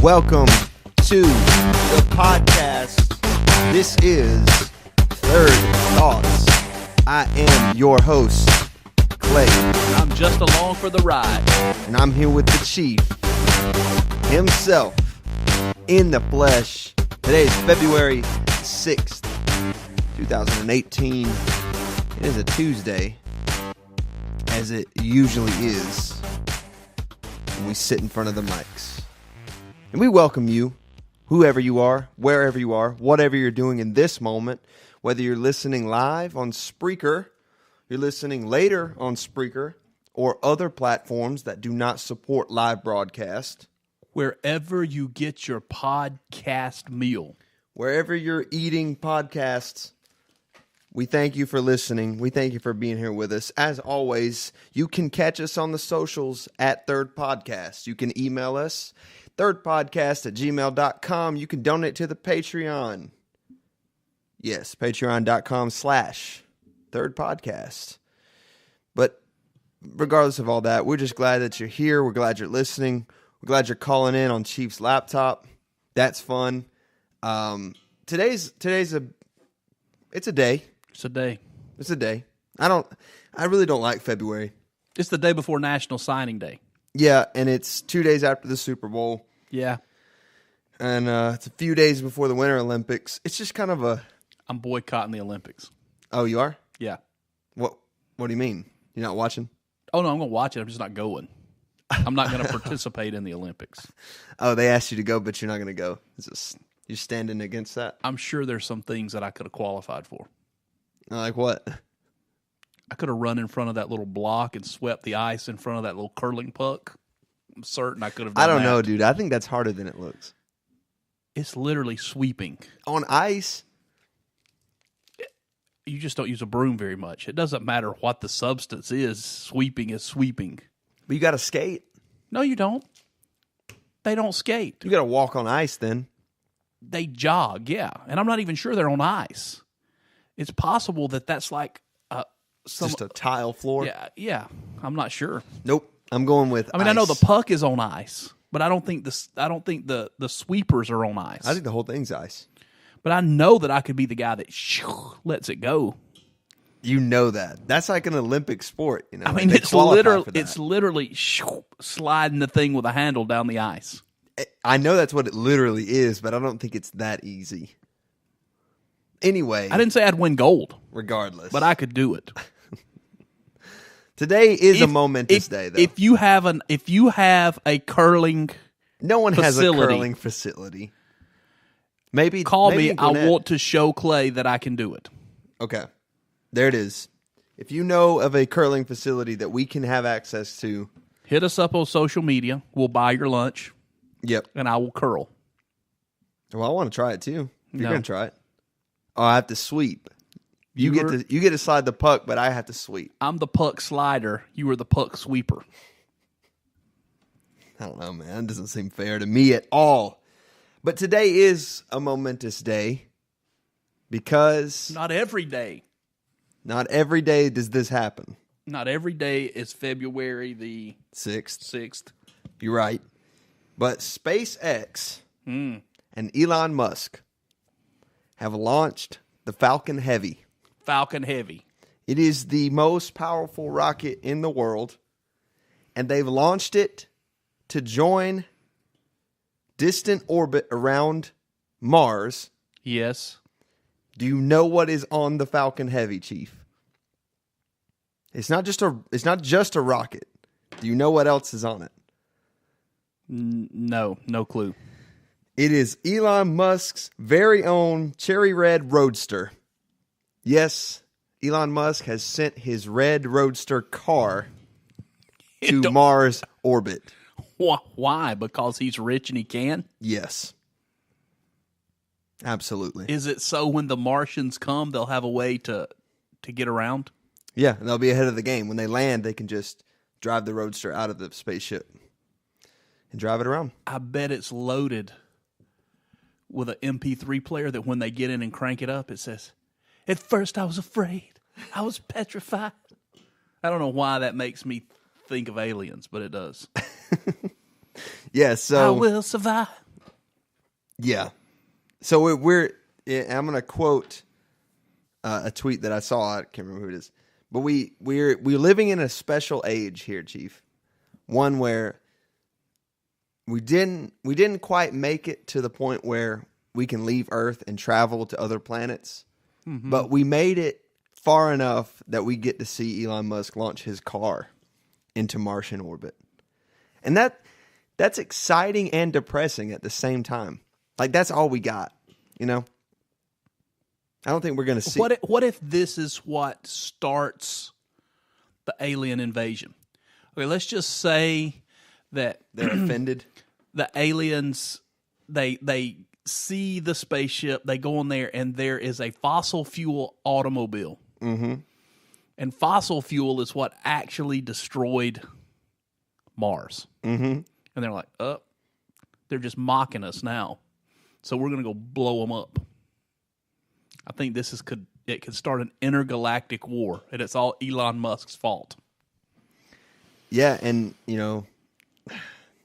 Welcome to the podcast. This is Third Thoughts. I am your host, Clay. I'm just along for the ride. And I'm here with the Chief himself in the flesh. Today is February 6th, 2018. It is a Tuesday, as it usually is when we sit in front of the mics. And we welcome you, whoever you are, wherever you are, whatever you're doing in this moment, whether you're listening live on Spreaker, you're listening later on Spreaker, or other platforms that do not support live broadcast. Wherever you get your podcast meal. Wherever you're eating podcasts, we thank you for listening. We thank you for being here with us. As always, you can catch us on the socials at Third Podcast. You can email us, thirdpodcast@gmail.com. You can donate to the Patreon. Yes, patreon.com/Third Podcast. But regardless of all that, we're just glad that you're here. We're glad you're listening. We're glad you're calling in on Chief's laptop. That's fun. Today's it's a day. It's a day. It's a day. I really don't like February. It's the day before National Signing Day. Yeah, and it's 2 days after the Super Bowl. Yeah. And it's a few days before the Winter Olympics. It's just kind of a... I'm boycotting the Olympics. Oh, you are? Yeah. What do you mean? You're not watching? Oh, no, I'm going to watch it. I'm just not going. I'm not going to participate in the Olympics. Oh, they asked you to go, but you're not going to go. It's just, you're standing against that? I'm sure there's some things that I could have qualified for. Like what? I could have run in front of that little block and swept the ice in front of that little curling puck. I'm certain I could have done that. I don't know, dude. I think that's harder than it looks. It's literally sweeping. On ice? You just don't use a broom very much. It doesn't matter what the substance is. Sweeping is sweeping. But you got to skate. No, you don't. They don't skate. You got to walk on ice then. They jog, yeah. And I'm not even sure they're on ice. It's possible that that's like just a tile floor? Yeah. I'm not sure. Nope. I'm going with I mean, ice. I know the puck is on ice, but I don't think the sweepers are on ice. I think the whole thing's ice. But I know that I could be the guy that lets it go. You know that. That's like an Olympic sport, you know. I mean, it's literally sliding the thing with a handle down the ice. I know that's what it literally is, but I don't think it's that easy. Anyway, I didn't say I'd win gold. Regardless. But I could do it. Today is a momentous day, though. If you have a curling no one facility, has a curling facility. Maybe call me. I Gwinnett. want to show Clay that I can do it. Okay. There it is. If you know of a curling facility that we can have access to, hit us up on social media. We'll buy your lunch. Yep. And I will curl. Well, I want to try it too. You're No. going to try it. Oh, I have to sweep. You get to slide the puck, but I have to sweep. I'm the puck slider. You are the puck sweeper. I don't know, man. It doesn't seem fair to me at all. But today is a momentous day because Not every day. not every day does this happen. Not every day is February the 6th. 6th. You're right. But SpaceX and Elon Musk have launched the Falcon Heavy. Falcon Heavy. It is the most powerful rocket in the world, and they've launched it to join distant orbit around Mars. Yes. Do you know what is on the Falcon Heavy, Chief? It's not just a rocket. Do you know what else is on it? No clue. It is Elon Musk's very own cherry red roadster. Yes, Elon Musk has sent his red roadster car to Mars orbit. Why? Because he's rich and he can? Yes. Absolutely. Is it so when the Martians come, they'll have a way to get around? Yeah, and they'll be ahead of the game. When they land, they can just drive the roadster out of the spaceship and drive it around. I bet it's loaded with an MP3 player that when they get in and crank it up, it says, "At first I was afraid. I was petrified." I don't know why that makes me think of aliens, but it does. Yeah, so I will survive. Yeah. So I'm going to quote a tweet that I saw. I can't remember who it is. But we're living in a special age here, Chief. One where we didn't quite make it to the point where we can leave Earth and travel to other planets. Mm-hmm. But we made it far enough that we get to see Elon Musk launch his car into Martian orbit. And that's exciting and depressing at the same time. Like, that's all we got, you know? I don't think we're going to see... What if this is what starts the alien invasion? Okay, let's just say that... They're offended? The aliens, they see the spaceship, they go in there, and there is a fossil fuel automobile. Mm-hmm. And fossil fuel is what actually destroyed Mars. Mm-hmm. And they're like, they're just mocking us now. So we're going to go blow them up. I think it could start an intergalactic war, and it's all Elon Musk's fault. Yeah, and,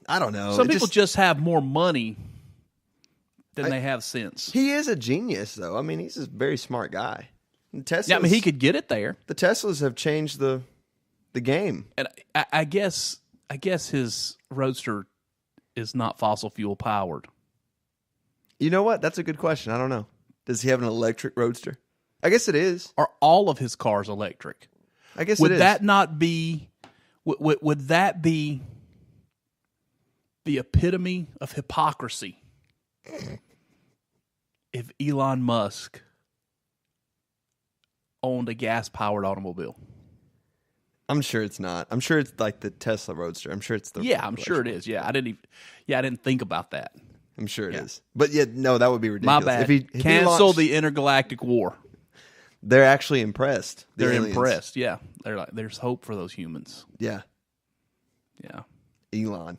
I don't know. Some people just have more money than they have sense. He is a genius, though. I mean, he's a very smart guy. Yeah, I mean, he could get it there. The Teslas have changed the game. And I guess his Roadster is not fossil fuel powered. You know what? That's a good question. I don't know. Does he have an electric Roadster? I guess it is. Are all of his cars electric? I guess would it is. That not be? Would that be the epitome of hypocrisy? If Elon Musk owned a gas-powered automobile. I'm sure it's not. I'm sure it's like the Tesla Roadster. I'm sure it's the... Yeah, I'm sure it is. Yeah, I didn't think about that. I'm sure it is. But yeah, no, that would be ridiculous. My bad. If Cancel the intergalactic war. They're actually impressed. They're impressed, yeah. They're like, there's hope for those humans. Yeah. Yeah. Elon.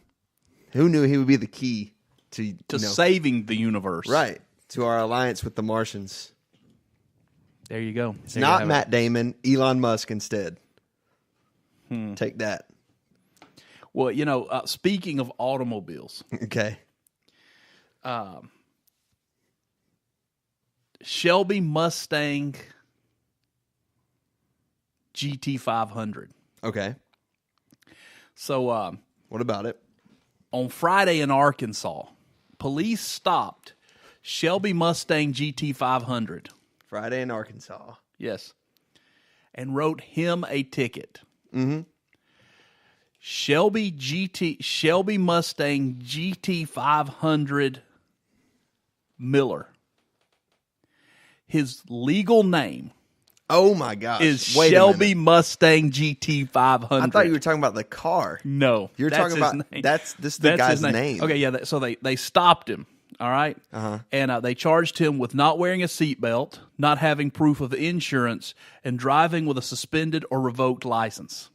Who knew he would be the key to saving the universe. Right. To our alliance with the Martians. There you go. It's not Matt Damon, Elon Musk instead. Take that. Well, speaking of automobiles. Okay. Shelby Mustang GT500. Okay. So, what about it? On Friday in Arkansas, police stopped Shelby Mustang GT500. Friday in Arkansas. Yes. And wrote him a ticket. Mm-hmm. Shelby Mustang GT500 Miller. His legal name. Oh my gosh. Is Shelby Mustang GT500. I thought you were talking about the car. No. You're talking about that's the guy's name. Okay, yeah, so they stopped him, all right? Uh-huh. And they charged him with not wearing a seatbelt, not having proof of insurance, and driving with a suspended or revoked license.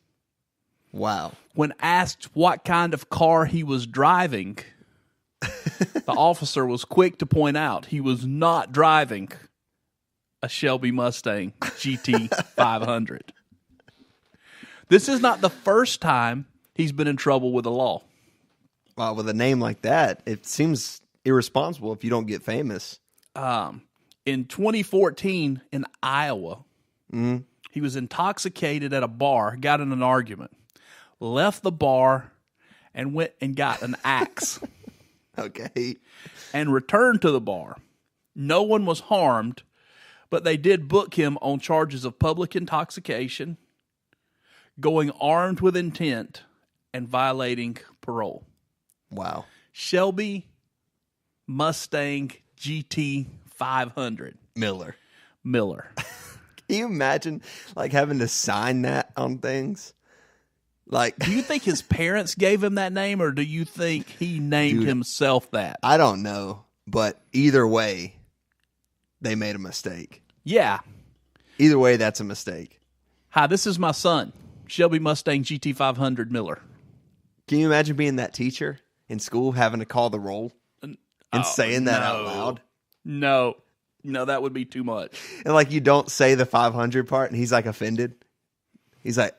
Wow. When asked what kind of car he was driving, the officer was quick to point out he was not driving a Shelby Mustang GT500. This is not the first time he's been in trouble with the law. Wow, with a name like that, it seems irresponsible if you don't get famous. In 2014 in Iowa, he was intoxicated at a bar, got in an argument, left the bar, and went and got an axe. Okay. And returned to the bar. No one was harmed, but they did book him on charges of public intoxication, going armed with intent, and violating parole. Wow. Shelby Mustang GT500. Miller. Can you imagine having to sign that on things? Do you think his parents gave him that name, or do you think he named himself that? I don't know, but either way, they made a mistake. Yeah. Either way, that's a mistake. Hi, this is my son, Shelby Mustang GT500 Miller. Can you imagine being that teacher in school, having to call the roll and saying that out loud? No, that would be too much. And you don't say the 500 part, and he's offended. He's like,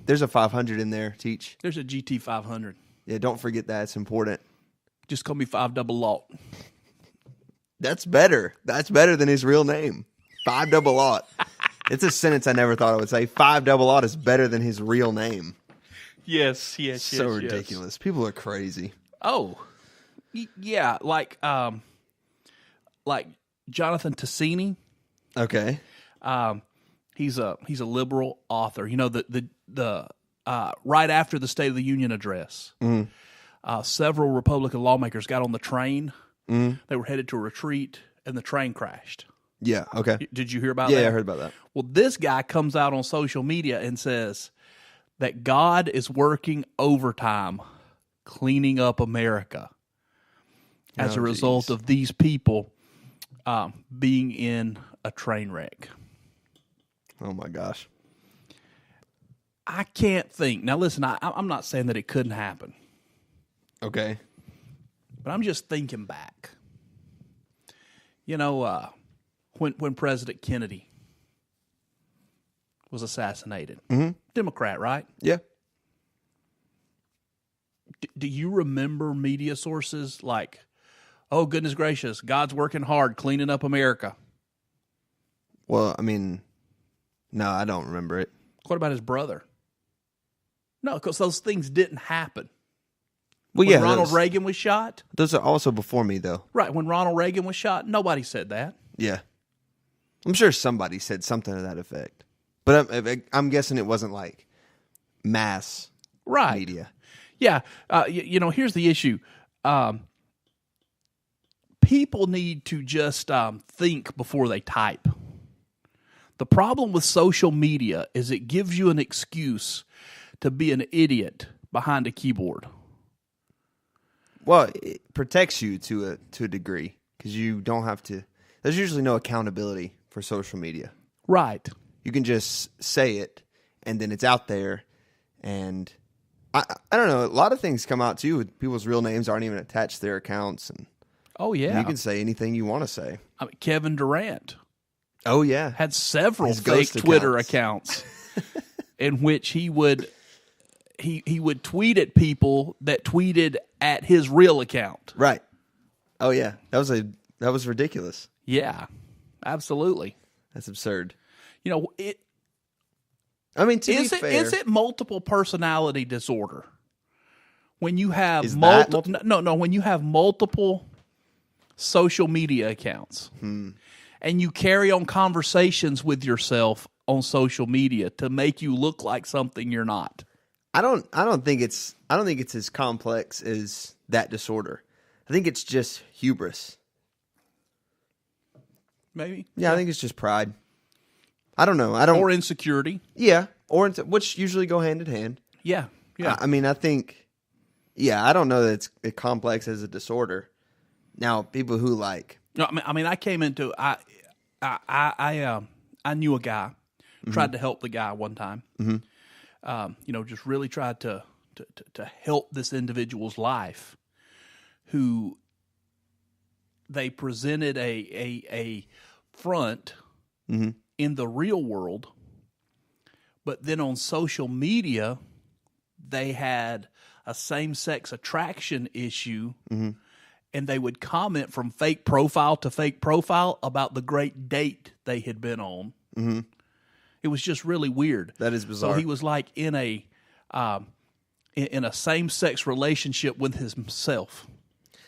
there's a 500 in there, teach. There's a GT500. Yeah, don't forget that. It's important. Just call me 5 Double Lot. That's better. That's better than his real name. 5 Double Lot. It's a sentence I never thought I would say. 5 Double Lot is better than his real name. Yes. So ridiculous. People are crazy. Oh, yeah. Like Jonathan Tassini. Okay. He's a liberal author. You know, the right after the State of the Union address, several Republican lawmakers got on the train. They were headed to a retreat, and the train crashed. Yeah, okay. Did you hear about that? Yeah, I heard about that. Well, this guy comes out on social media and says that God is working overtime cleaning up America as a result of these people being in a train wreck. Oh, my gosh. I can't think. Now, listen, I'm not saying that it couldn't happen. Okay. But I'm just thinking back. You know, when President Kennedy was assassinated. Democrat, right? Yeah. Do you remember media sources like, oh, goodness gracious, God's working hard cleaning up America? Well, I mean, no, I don't remember it. What about his brother? No, because those things didn't happen. Well, When Ronald Reagan was shot? Those are also before me, though. Right, when Ronald Reagan was shot, nobody said that. Yeah. I'm sure somebody said something to that effect. But I'm guessing it wasn't like mass media. Yeah. You know, here's the issue. People need to just think before they type. The problem with social media is it gives you an excuse to be an idiot behind a keyboard. Well, it protects you to a degree because you don't have to. There's usually no accountability for social media. Right. You can just say it, and then it's out there. And I don't know. A lot of things come out too with people's real names aren't even attached to their accounts, and oh yeah, you can say anything you want to say. I mean, Kevin Durant. Oh yeah, had several his fake Twitter accounts in which he would tweet at people that tweeted at his real account. Right. Oh yeah, that was ridiculous. Yeah, absolutely. That's absurd. You know, I mean, to be fair, is it multiple personality disorder when you have when you have multiple social media accounts and you carry on conversations with yourself on social media to make you look like something you're not? I don't think it's as complex as that disorder. I think it's just hubris. Maybe. Yeah, I think it's just pride. I don't know. Or insecurity. Yeah, which usually go hand in hand. Yeah. I mean, I think. Yeah, I don't know that it's complex as a disorder. Now, people who like. No, I mean, I came into I knew a guy. Tried to help the guy one time. You know, just really tried to help this individual's life. Who they presented a front in the real world, but then on social media, they had a same-sex attraction issue, and they would comment from fake profile to fake profile about the great date they had been on. It was just really weird. That is bizarre. So he was like in a same-sex relationship with himself.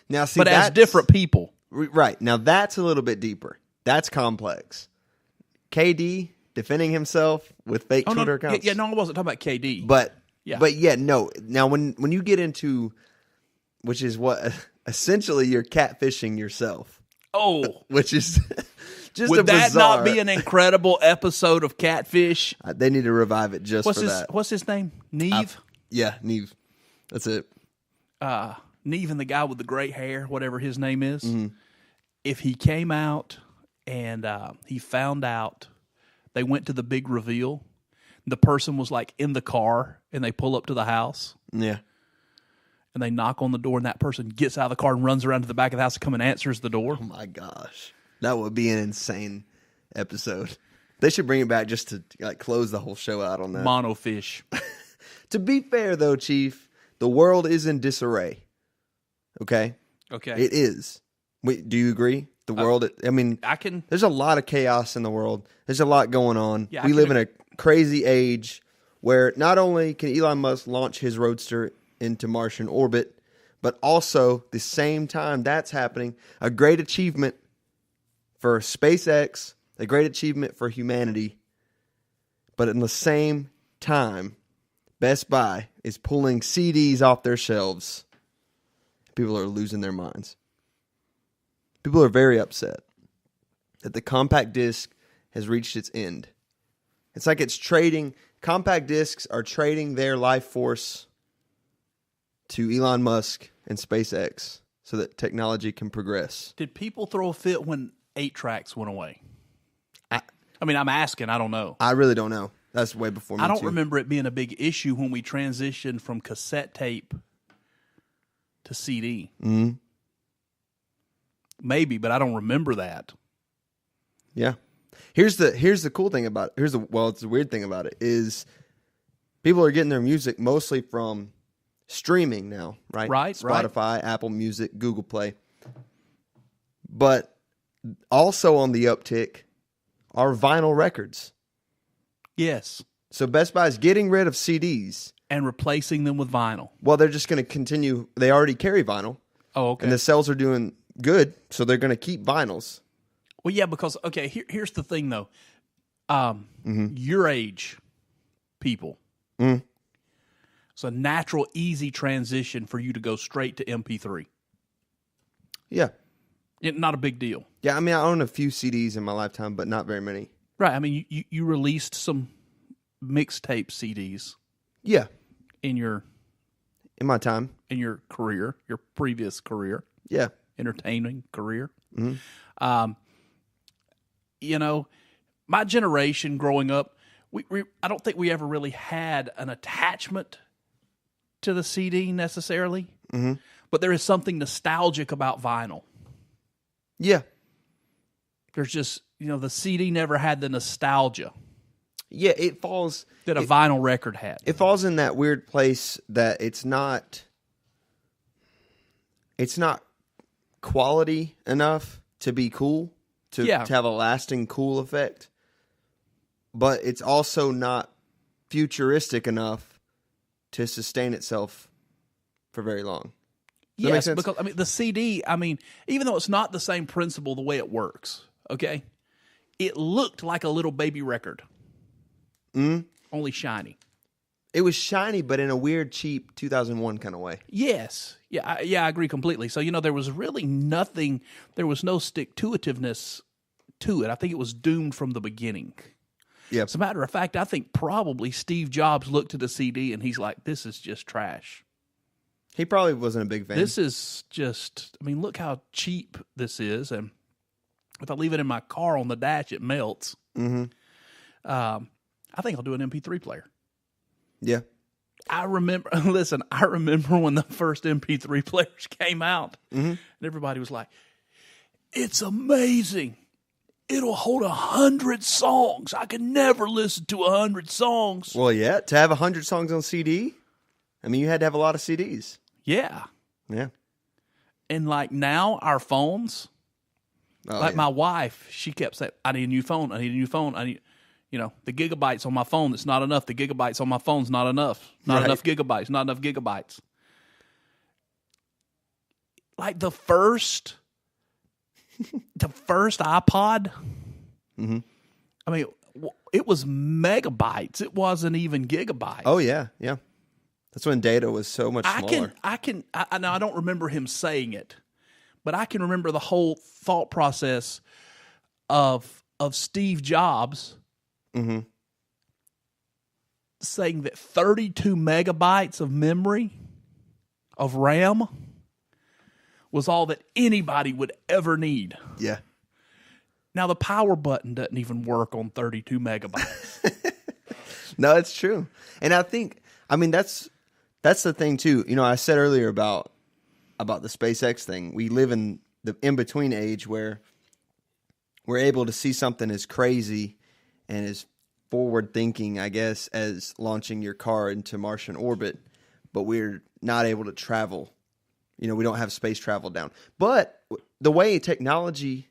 Now, see, but as different people. Right. Now, that's a little bit deeper. That's complex. KD defending himself with fake Twitter accounts. Yeah, no, I wasn't talking about KD. But no. Now, when you get into, which is what essentially you're catfishing yourself. Oh, which is just would that bizarre, not be an incredible episode of Catfish? They need to revive it just for that. What's his name? Neve? Yeah, Neve. That's it. Neve and the guy with the great hair, whatever his name is. If he came out and he found out, they went to the big reveal. The person was like in the car, and they pull up to the house. Yeah. And they knock on the door, and that person gets out of the car and runs around to the back of the house and come and answers the door. Oh, my gosh. That would be an insane episode. They should bring it back just to like close the whole show out on that. Monofish. To be fair, though, Chief, the world is in disarray. Okay? Okay. It is. Do you agree? The world, I mean, there's a lot of chaos in the world. There's a lot going on. Yeah, we live in a crazy age where not only can Elon Musk launch his Roadster into Martian orbit, but also the same time that's happening, a great achievement for SpaceX, a great achievement for humanity. But in the same time, Best Buy is pulling CDs off their shelves. People are losing their minds. People are very upset that the compact disc has reached its end. It's like compact discs are trading their life force to Elon Musk and SpaceX so that technology can progress. Did people throw a fit when 8-tracks went away? I mean, I'm asking. I don't know. I really don't know. That's way before me, I don't too. remember it being a big issue when we transitioned from cassette tape to CD. Mm-hmm. Maybe, but I don't remember that. Yeah. Here's the cool thing about it. It's the weird thing about it is people are getting their music mostly from streaming now, right? Right. Spotify, Apple Music, Google Play. But also on the uptick are vinyl records. Yes. So Best Buy is getting rid of CDs. And replacing them with vinyl. Well, they're just going to continue. They already carry vinyl. Oh, okay. And the sales are doing good, so they're going to keep vinyls. Well, yeah, because, okay, here's the thing, though. Your age people. Mm. It's a natural, easy transition for you to go straight to MP3. Yeah. Not a big deal. Yeah, I mean, I own a few CDs in my lifetime, but not very many. Right. I mean, you released some mixtape CDs. Yeah. In my time. In your career, your previous career. Yeah. Entertaining career. Mm-hmm. My generation growing up, I don't think we ever really had an attachment to the CD necessarily. Mm-hmm. But there is something nostalgic about vinyl. Yeah. There's just, the CD never had the nostalgia. Yeah, it falls... That a vinyl record had. It falls in that weird place that it's not quality enough to be cool, to have a lasting cool effect. But it's also not futuristic enough to sustain itself for very long. Does that make sense? Because the CD, even though it's not the same principle the way it works, okay? It looked like a little baby record. Only shiny. It was shiny, but in a weird, cheap 2001 kind of way. Yes. Yeah, I agree completely. So, there was really nothing, there was no stick-to-itiveness to it. I think it was doomed from the beginning. Yeah. As a matter of fact, I think probably Steve Jobs looked at the CD and he's like, this is just trash. He probably wasn't a big fan. This is just, look how cheap this is. And if I leave it in my car on the dash, it melts. Mm-hmm. I think I'll do an MP3 player. Yeah. I remember when the first MP3 players came out, and everybody was like, it's amazing. It'll hold 100 songs. I can never listen to 100 songs. Well, yeah, to have 100 songs on CD, you had to have a lot of CDs. Yeah. Yeah. And now, our phones, my wife, she kept saying, I need a new phone. I need a new phone. The gigabytes on my phone, it's not enough. The gigabytes on my phone's not enough. Not enough gigabytes. Not enough gigabytes. The first iPod, it was megabytes. It wasn't even gigabytes. Oh, yeah, yeah. That's when data was so much smaller. Now, I don't remember him saying it, but I can remember the whole thought process of Steve Jobs saying that 32 megabytes of memory, of RAM, was all that anybody would ever need. Yeah. Now, the power button doesn't even work on 32 megabytes. No, it's true. And I think, that's the thing, too. I said earlier about the SpaceX thing. We live in the in-between age where we're able to see something as crazy and as forward-thinking, I guess, as launching your car into Martian orbit, but we're not able to travel, We don't have space travel down. But the way technology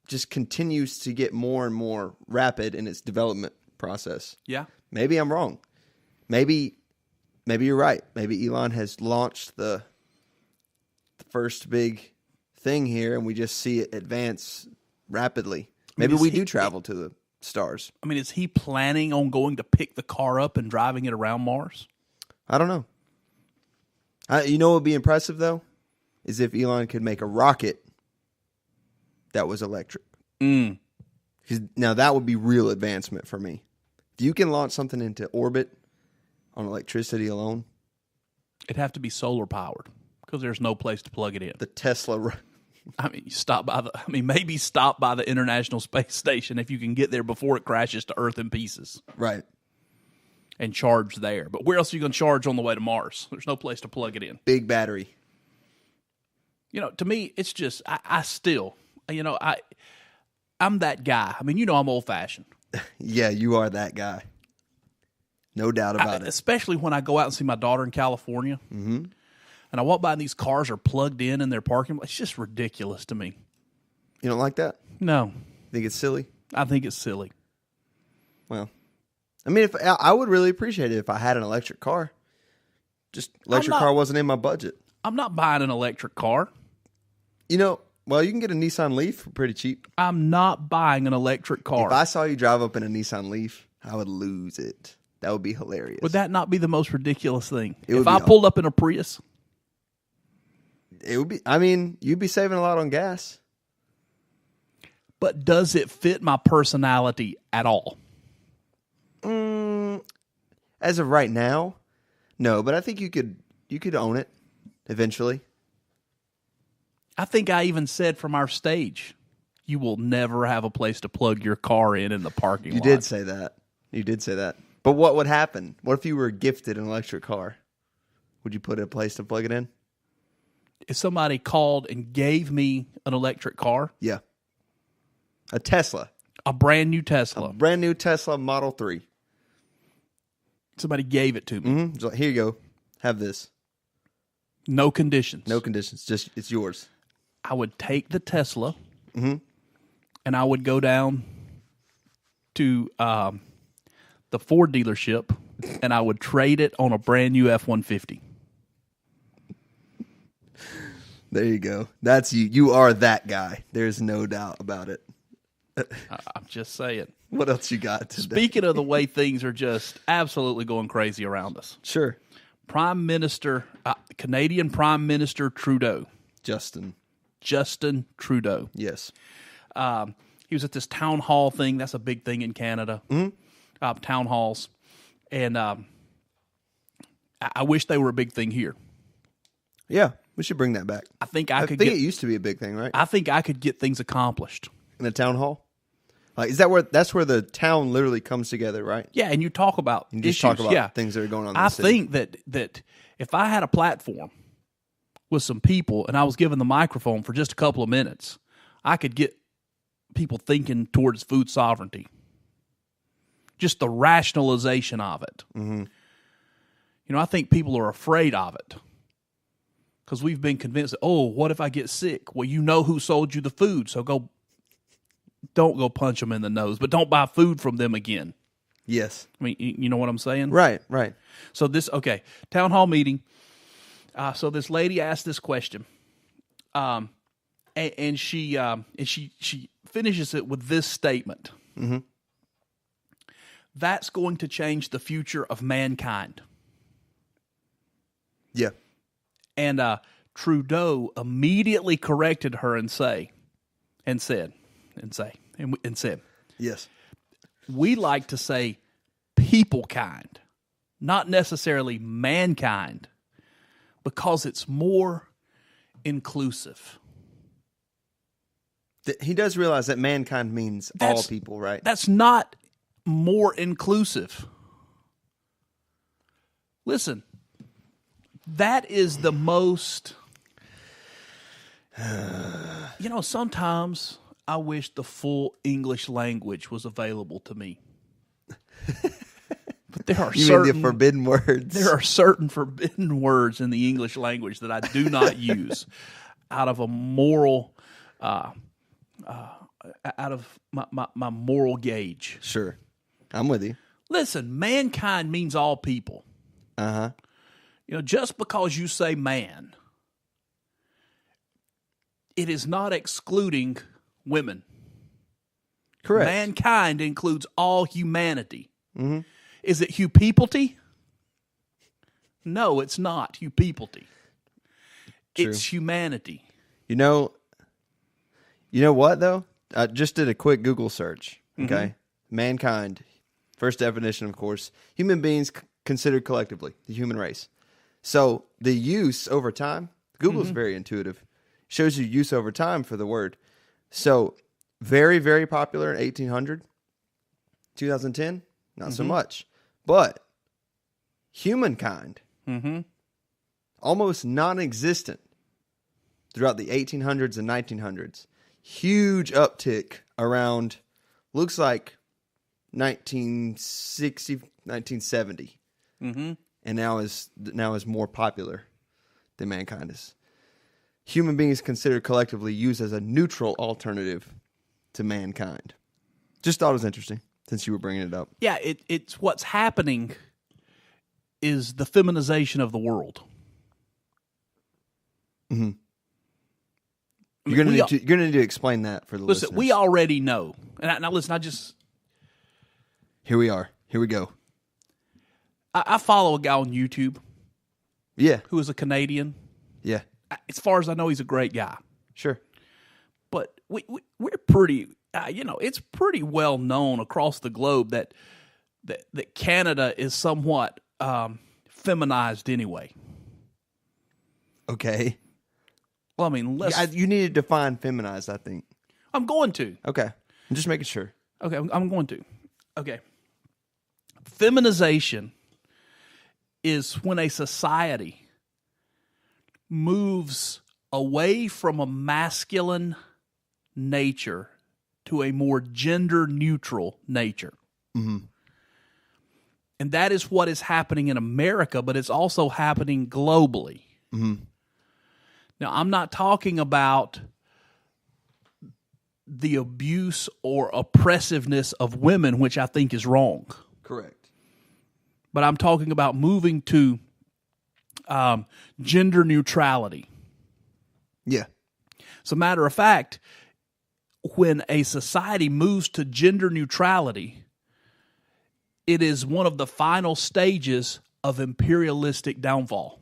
just continues to get more and more rapid in its development process. Yeah. Maybe I'm wrong. Maybe you're right. Maybe Elon has launched the first big thing here, and we just see it advance rapidly. Maybe we do travel to the stars. I mean, is he planning on going to pick the car up and driving it around Mars? I don't know. You know what would be impressive, though? Is if Elon could make a rocket that was electric. Now, that would be real advancement for me. If you can launch something into orbit on electricity alone. It'd have to be solar powered because there's no place to plug it in. The Tesla. I mean, maybe stop by the International Space Station if you can get there before it crashes to Earth in pieces. Right. And charge there. But where else are you going to charge on the way to Mars? There's no place to plug it in. Big battery. To me, it's just, I'm that guy. I mean, I'm old-fashioned. Yeah, you are that guy. No doubt about it. Especially when I go out and see my daughter in California. Mm-hmm. And I walk by and these cars are plugged in their parking lot. It's just ridiculous to me. You don't like that? No. Think it's silly? I think it's silly. Well, I mean, if I would really appreciate it if I had an electric car. Just electric car wasn't in my budget. I'm not buying an electric car. Well, you can get a Nissan Leaf for pretty cheap. I'm not buying an electric car. If I saw you drive up in a Nissan Leaf, I would lose it. That would be hilarious. Would that not be the most ridiculous thing? If I pulled up in a Prius? It would be. I mean, you'd be saving a lot on gas. But does it fit my personality at all? As of right now, no. But I think you could own it eventually. I think I even said from our stage, you will never have a place to plug your car in the parking lot. You did say that. But what would happen? What if you were gifted an electric car? Would you put a place to plug it in? If somebody called and gave me an electric car. Yeah. A Tesla. A brand new Tesla. A brand new Tesla Model 3. Somebody gave it to me. Mm-hmm. So here you go. Have this. No conditions. No conditions. Just it's yours. I would take the Tesla and I would go down to the Ford dealership and I would trade it on a brand new F-150. There you go. That's you. You are that guy. There's no doubt about it. I'm just saying. What else you got today? Speaking of the way things are just absolutely going crazy around us. Sure. Canadian Prime Minister Trudeau. Justin Trudeau. Yes. He was at this town hall thing. That's a big thing in Canada. Mm-hmm. Town halls. And I wish they were a big thing here. Yeah, we should bring that back. I think it used to be a big thing, right? I think I could get things accomplished. In a town hall? Is that's where the town literally comes together, right? Yeah, and you talk about issues. Talk about things that are going on in the city. I think that if I had a platform with some people and I was given the microphone for just a couple of minutes, I could get people thinking towards food sovereignty. Just the rationalization of it. Mm-hmm. I think people are afraid of it because we've been convinced that, what if I get sick? Well, you know who sold you the food, so don't go punch them in the nose, but don't buy food from them again. Yes. I mean, you know what I'm saying? Right. So town hall meeting. So this lady asked this question, and she finishes it with this statement. Mm-hmm. That's going to change the future of mankind. Yeah. And Trudeau immediately corrected her and said, yes, we like to say people kind, not necessarily mankind, because it's more inclusive. He does realize that mankind means all people, right? That's not more inclusive. Listen, that is the most... sometimes I wish the full English language was available to me. But There are You mean the forbidden words? There are certain forbidden words in the English language that I do not use out of a moral, out of my moral gauge. Sure. I'm with you. Listen, mankind means all people. Uh-huh. Just because you say man, it is not excluding women. Correct. Mankind includes all humanity. Mm-hmm. Is it hupeoplety? No, it's not hupeoplety. True. It's humanity. You know what, though? I just did a quick Google search, okay? Mm-hmm. Mankind, first definition, of course, human beings considered collectively, the human race. So the use over time, Google's very intuitive, shows you use over time for the word. So very, very popular in 1800, 2010, not so much. But humankind, almost non-existent throughout the 1800s and 1900s. Huge uptick around, looks like 1960, 1970. And now is more popular than mankind is. Human beings considered collectively used as a neutral alternative to mankind. Just thought it was interesting since you were bringing it up. Yeah, it's what's happening is the feminization of the world. Mm-hmm. You're gonna need to explain that for the listeners. Listen, we already know. Now listen, Here we are. Here we go. I follow a guy on YouTube. Yeah. Who is a Canadian. Yeah. As far as I know, he's a great guy. Sure. But we're pretty, it's pretty well known across the globe that Canada is somewhat feminized anyway. Okay. Well, I mean, you need to define feminized, I think. I'm going to. Okay. I'm just making sure. Okay, I'm going to. Okay. Feminization is when a society moves away from a masculine nature to a more gender-neutral nature. Mm-hmm. And that is what is happening in America, but it's also happening globally. Mm-hmm. Now, I'm not talking about the abuse or oppressiveness of women, which I think is wrong. Correct. But I'm talking about moving to gender neutrality. Yeah. As a matter of fact, when a society moves to gender neutrality, it is one of the final stages of imperialistic downfall.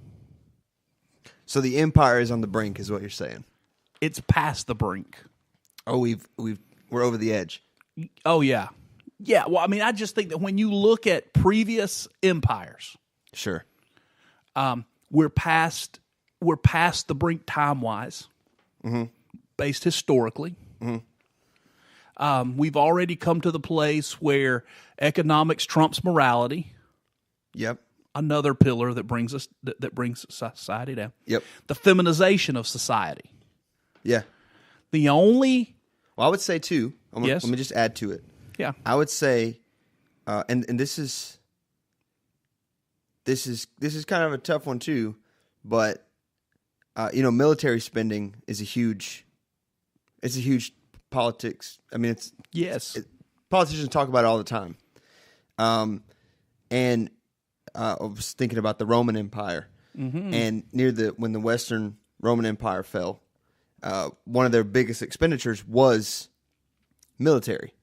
So the empire is on the brink, is what you're saying. It's past the brink. Oh, we're over the edge. Oh yeah, yeah. Well, I mean, I just think that when you look at previous empires, sure, we're past the brink time wise, based historically. We've already come to the place where economics trumps morality. Yep. Another pillar that brings us that brings society down. Yep. The feminization of society. Yeah. Well, I would say too. Yes. Let me just add to it. Yeah. I would say, and this is kind of a tough one too, but military spending is a huge politics. I mean, politicians talk about it all the time. And I was thinking about the Roman Empire, and when the Western Roman Empire fell, one of their biggest expenditures was military,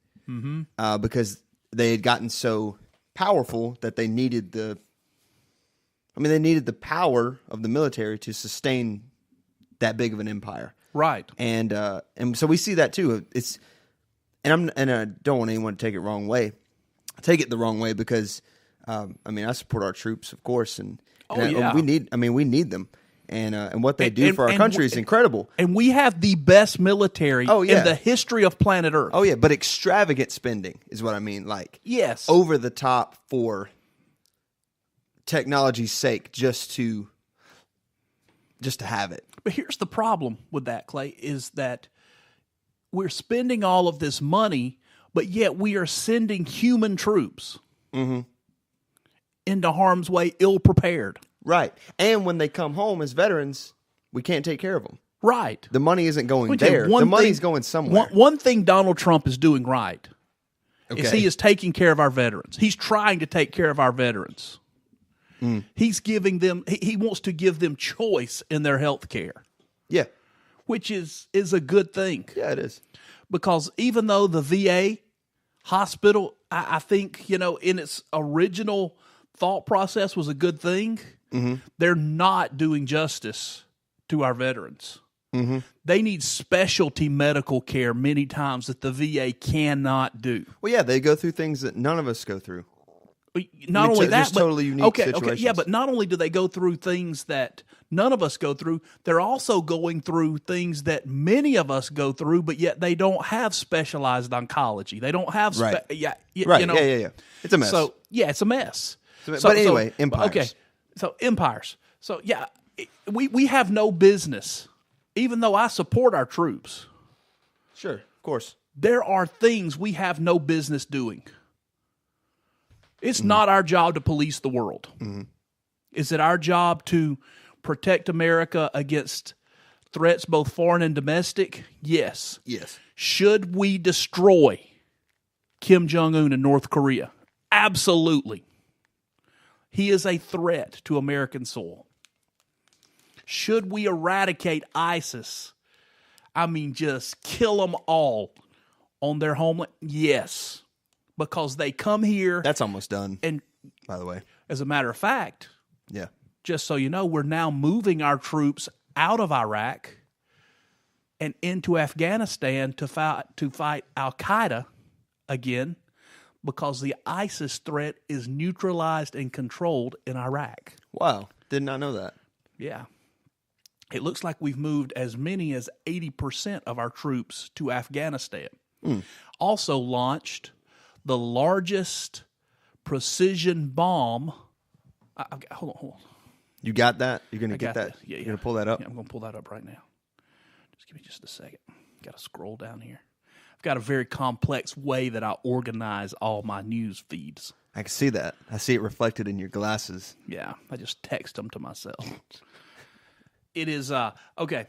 because they had gotten so powerful that they needed the power of the military to sustain that big of an empire. Right. And so we see that too. I don't want anyone to take it the wrong way. Because I support our troops, of course, and we need them. And what they do for our country is incredible. And we have the best military in the history of planet Earth. Oh yeah, but extravagant spending is what I mean. Like, yes, over the top for technology's sake, just to have it. But here's the problem with that, Clay, is that we're spending all of this money, but yet we are sending human troops. Mm-hmm. into harm's way ill-prepared. Right. And when they come home as veterans, we can't take care of them. Right. The money isn't going Let me tell you there. one The money's thing- going somewhere. One thing Donald Trump is doing right is Okay. he is taking care of our veterans. He's trying to take care of our veterans. He's giving them, he wants to give them choice in their health care, Yeah. which is a good thing. Yeah, it is. Because even though the VA hospital, I think, in its original thought process was a good thing, they're not doing justice to our veterans. They need specialty medical care many times that the VA cannot do. Well, yeah, they go through things that none of us go through. Not only that, just but totally unique okay, situations. yeah, but not only do they go through things that none of us go through, they're also going through things that many of us go through, but yet they don't have specialized oncology. They don't have, Right. Yeah. It's a mess. So yeah, it's a mess. But anyway, empires. Okay, so empires. So yeah, we have no business, even though I support our troops. Sure, of course. There are things we have no business doing. It's not our job to police the world. Is it our job to protect America against threats, both foreign and domestic? Yes. Yes. Should we destroy Kim Jong-un in North Korea? Absolutely. He is a threat to American soil. Should we eradicate ISIS? I mean, just kill them all on their homeland? Yes. Because they come here. That's almost done, And by the way. as a matter of fact, Yeah. just so you know, we're now moving our troops out of Iraq and into Afghanistan to fight Al-Qaeda again, because the ISIS threat is neutralized and controlled in Iraq. Wow. Did not know that. Yeah. It looks like we've moved as many as 80% of our troops to Afghanistan. Also launched the largest precision bomb. Hold on. You got that? You're going to get got that? that. Yeah, You're going to pull that up? Yeah, I'm going to pull that up right now. Just give me just a second. Got to scroll down here. I've got a very complex way that I organize all my news feeds. I can see that. I see it reflected in your glasses. Yeah, I just text them to myself. It is, okay.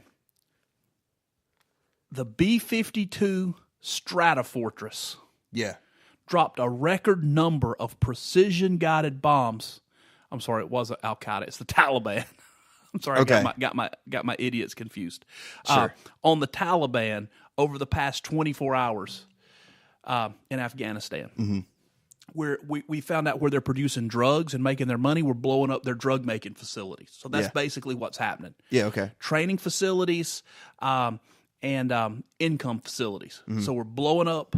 The B-52 Stratofortress Yeah. dropped a record number of precision-guided bombs. I'm sorry, it wasn't Al-Qaeda. It's the Taliban. I'm sorry, Okay. I got my idiots confused. Sure. On the Taliban over the past 24 hours in Afghanistan. Where we found out where they're producing drugs and making their money, we're blowing up their drug-making facilities. So that's Yeah. basically what's happening. Yeah, okay. Training facilities and income facilities. So we're blowing up,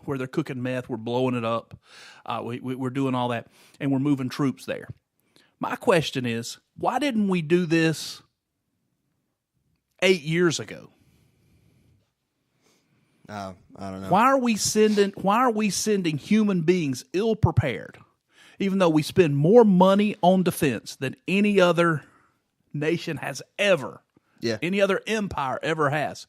where they're cooking meth, we're blowing it up. We're doing all that, and we're moving troops there. My question is, why didn't we do this 8 years ago? I don't know. Why are we sending human beings ill prepared, even though we spend more money on defense than any other nation has ever, Yeah. any other empire ever has?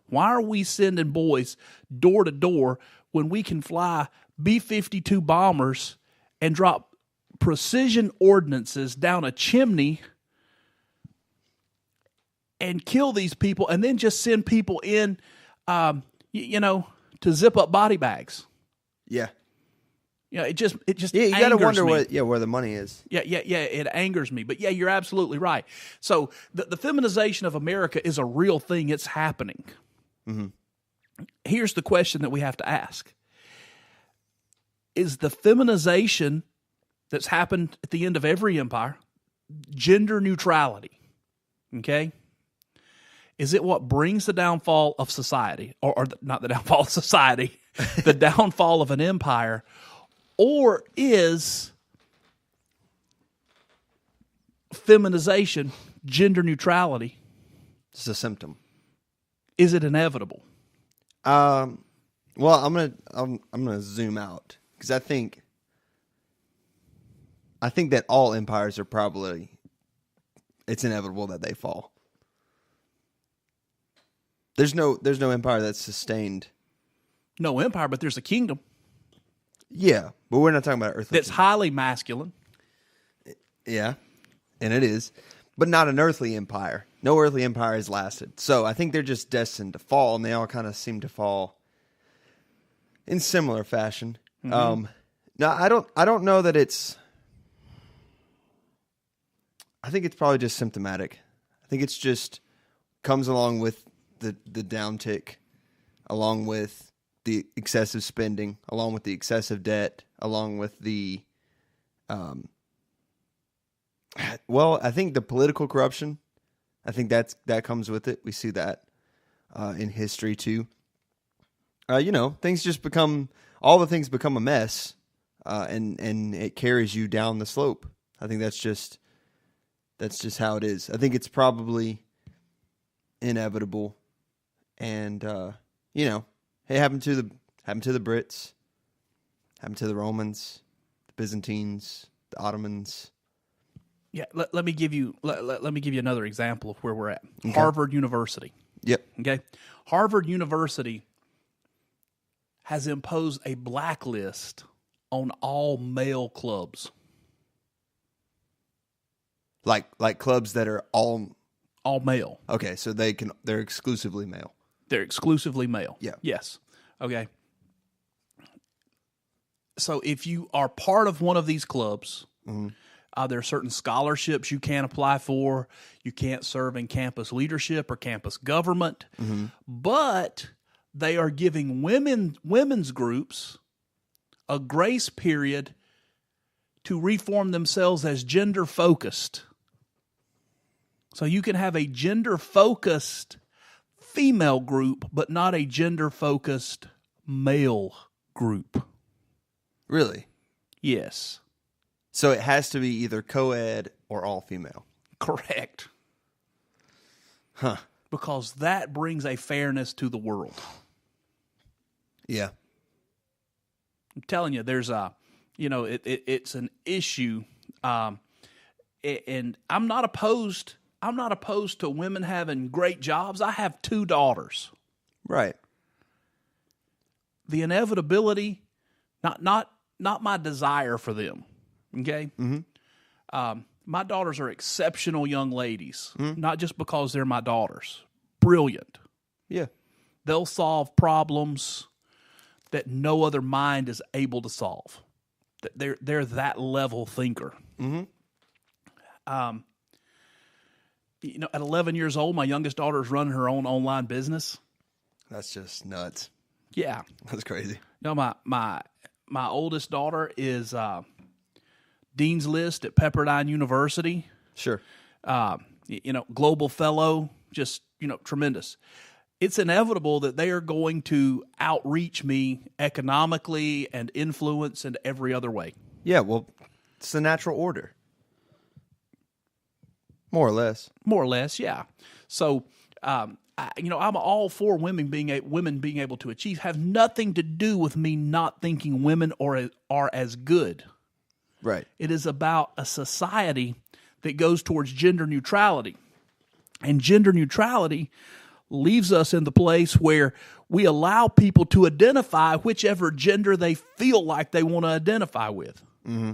Why are we sending boys door to door when we can fly B-52 bombers and drop precision ordnances down a chimney and kill these people, and then just send people in, to zip up body bags? Yeah. It just Yeah, you got to angers wonder me. where the money is. Yeah, it angers me. But yeah, you're absolutely right. So the feminization of America is a real thing. It's happening. Here's the question that we have to ask. Is the feminization that's happened at the end of every empire gender neutrality? Okay? Is it what brings the downfall of society? Or not the downfall of society, the downfall of an empire? Or is feminization, gender neutrality, It's a symptom. is it inevitable? Well, I'm gonna zoom out because I think that all empires are probably, it's inevitable that they fall. There's no empire that's sustained. No empire, but there's a kingdom. Yeah, but we're not talking about earthly. That's highly masculine. Yeah, and it is, but not an earthly empire. No earthly empire has lasted. So I think they're just destined to fall, and they all kind of seem to fall in similar fashion. Mm-hmm. No, I don't know that it's. I think it's probably just symptomatic. I think it's just comes along with the downtick, along with the excessive spending, along with the excessive debt, along with the, I think the political corruption. I think that comes with it. We see that in history too. Things just all the things become a mess, and it carries you down the slope. I think that's just how it is. I think it's probably inevitable, and it happened to the Brits, happened to the Romans, the Byzantines, the Ottomans. Yeah, let me give you another example of where we're at. Okay. Harvard University. Yep. Okay, Harvard University has imposed a blacklist on all male clubs. Like clubs that are all male. Okay, so they're exclusively male. They're exclusively male. Yeah. Yes. Okay. So if you are part of one of these clubs, Mm-hmm. There are certain scholarships you can't apply for. You can't serve in campus leadership or campus government. Mm-hmm. But they are giving women's groups a grace period to reform themselves as gender focused. So you can have a gender focused female group, but not a gender focused male group. Really? Yes. So it has to be either co-ed or all female. Correct. Huh. Because that brings a fairness to the world. Yeah. I'm telling you, there's it's an issue, and I'm not opposed to women having great jobs. I have 2 daughters. Right. The inevitability, not my desire for them. Okay. Mm-hmm. My daughters are exceptional young ladies, not just because they're my daughters. Brilliant. Yeah. They'll solve problems that no other mind is able to solve. They're that level thinker. Mm-hmm. At 11 years old, my youngest daughter is running her own online business. That's just nuts. Yeah. That's crazy. My oldest daughter is Dean's List at Pepperdine University. Sure. Global fellow, just, tremendous. It's inevitable that they are going to outreach me economically and influence and every other way. Yeah, well, it's the natural order. More or less. More or less, yeah. So, I'm all for women being able to achieve. Have nothing to do with me not thinking women are as good. Right. It is about a society that goes towards gender neutrality. And gender neutrality leaves us in the place where we allow people to identify whichever gender they feel like they want to identify with. Mm-hmm.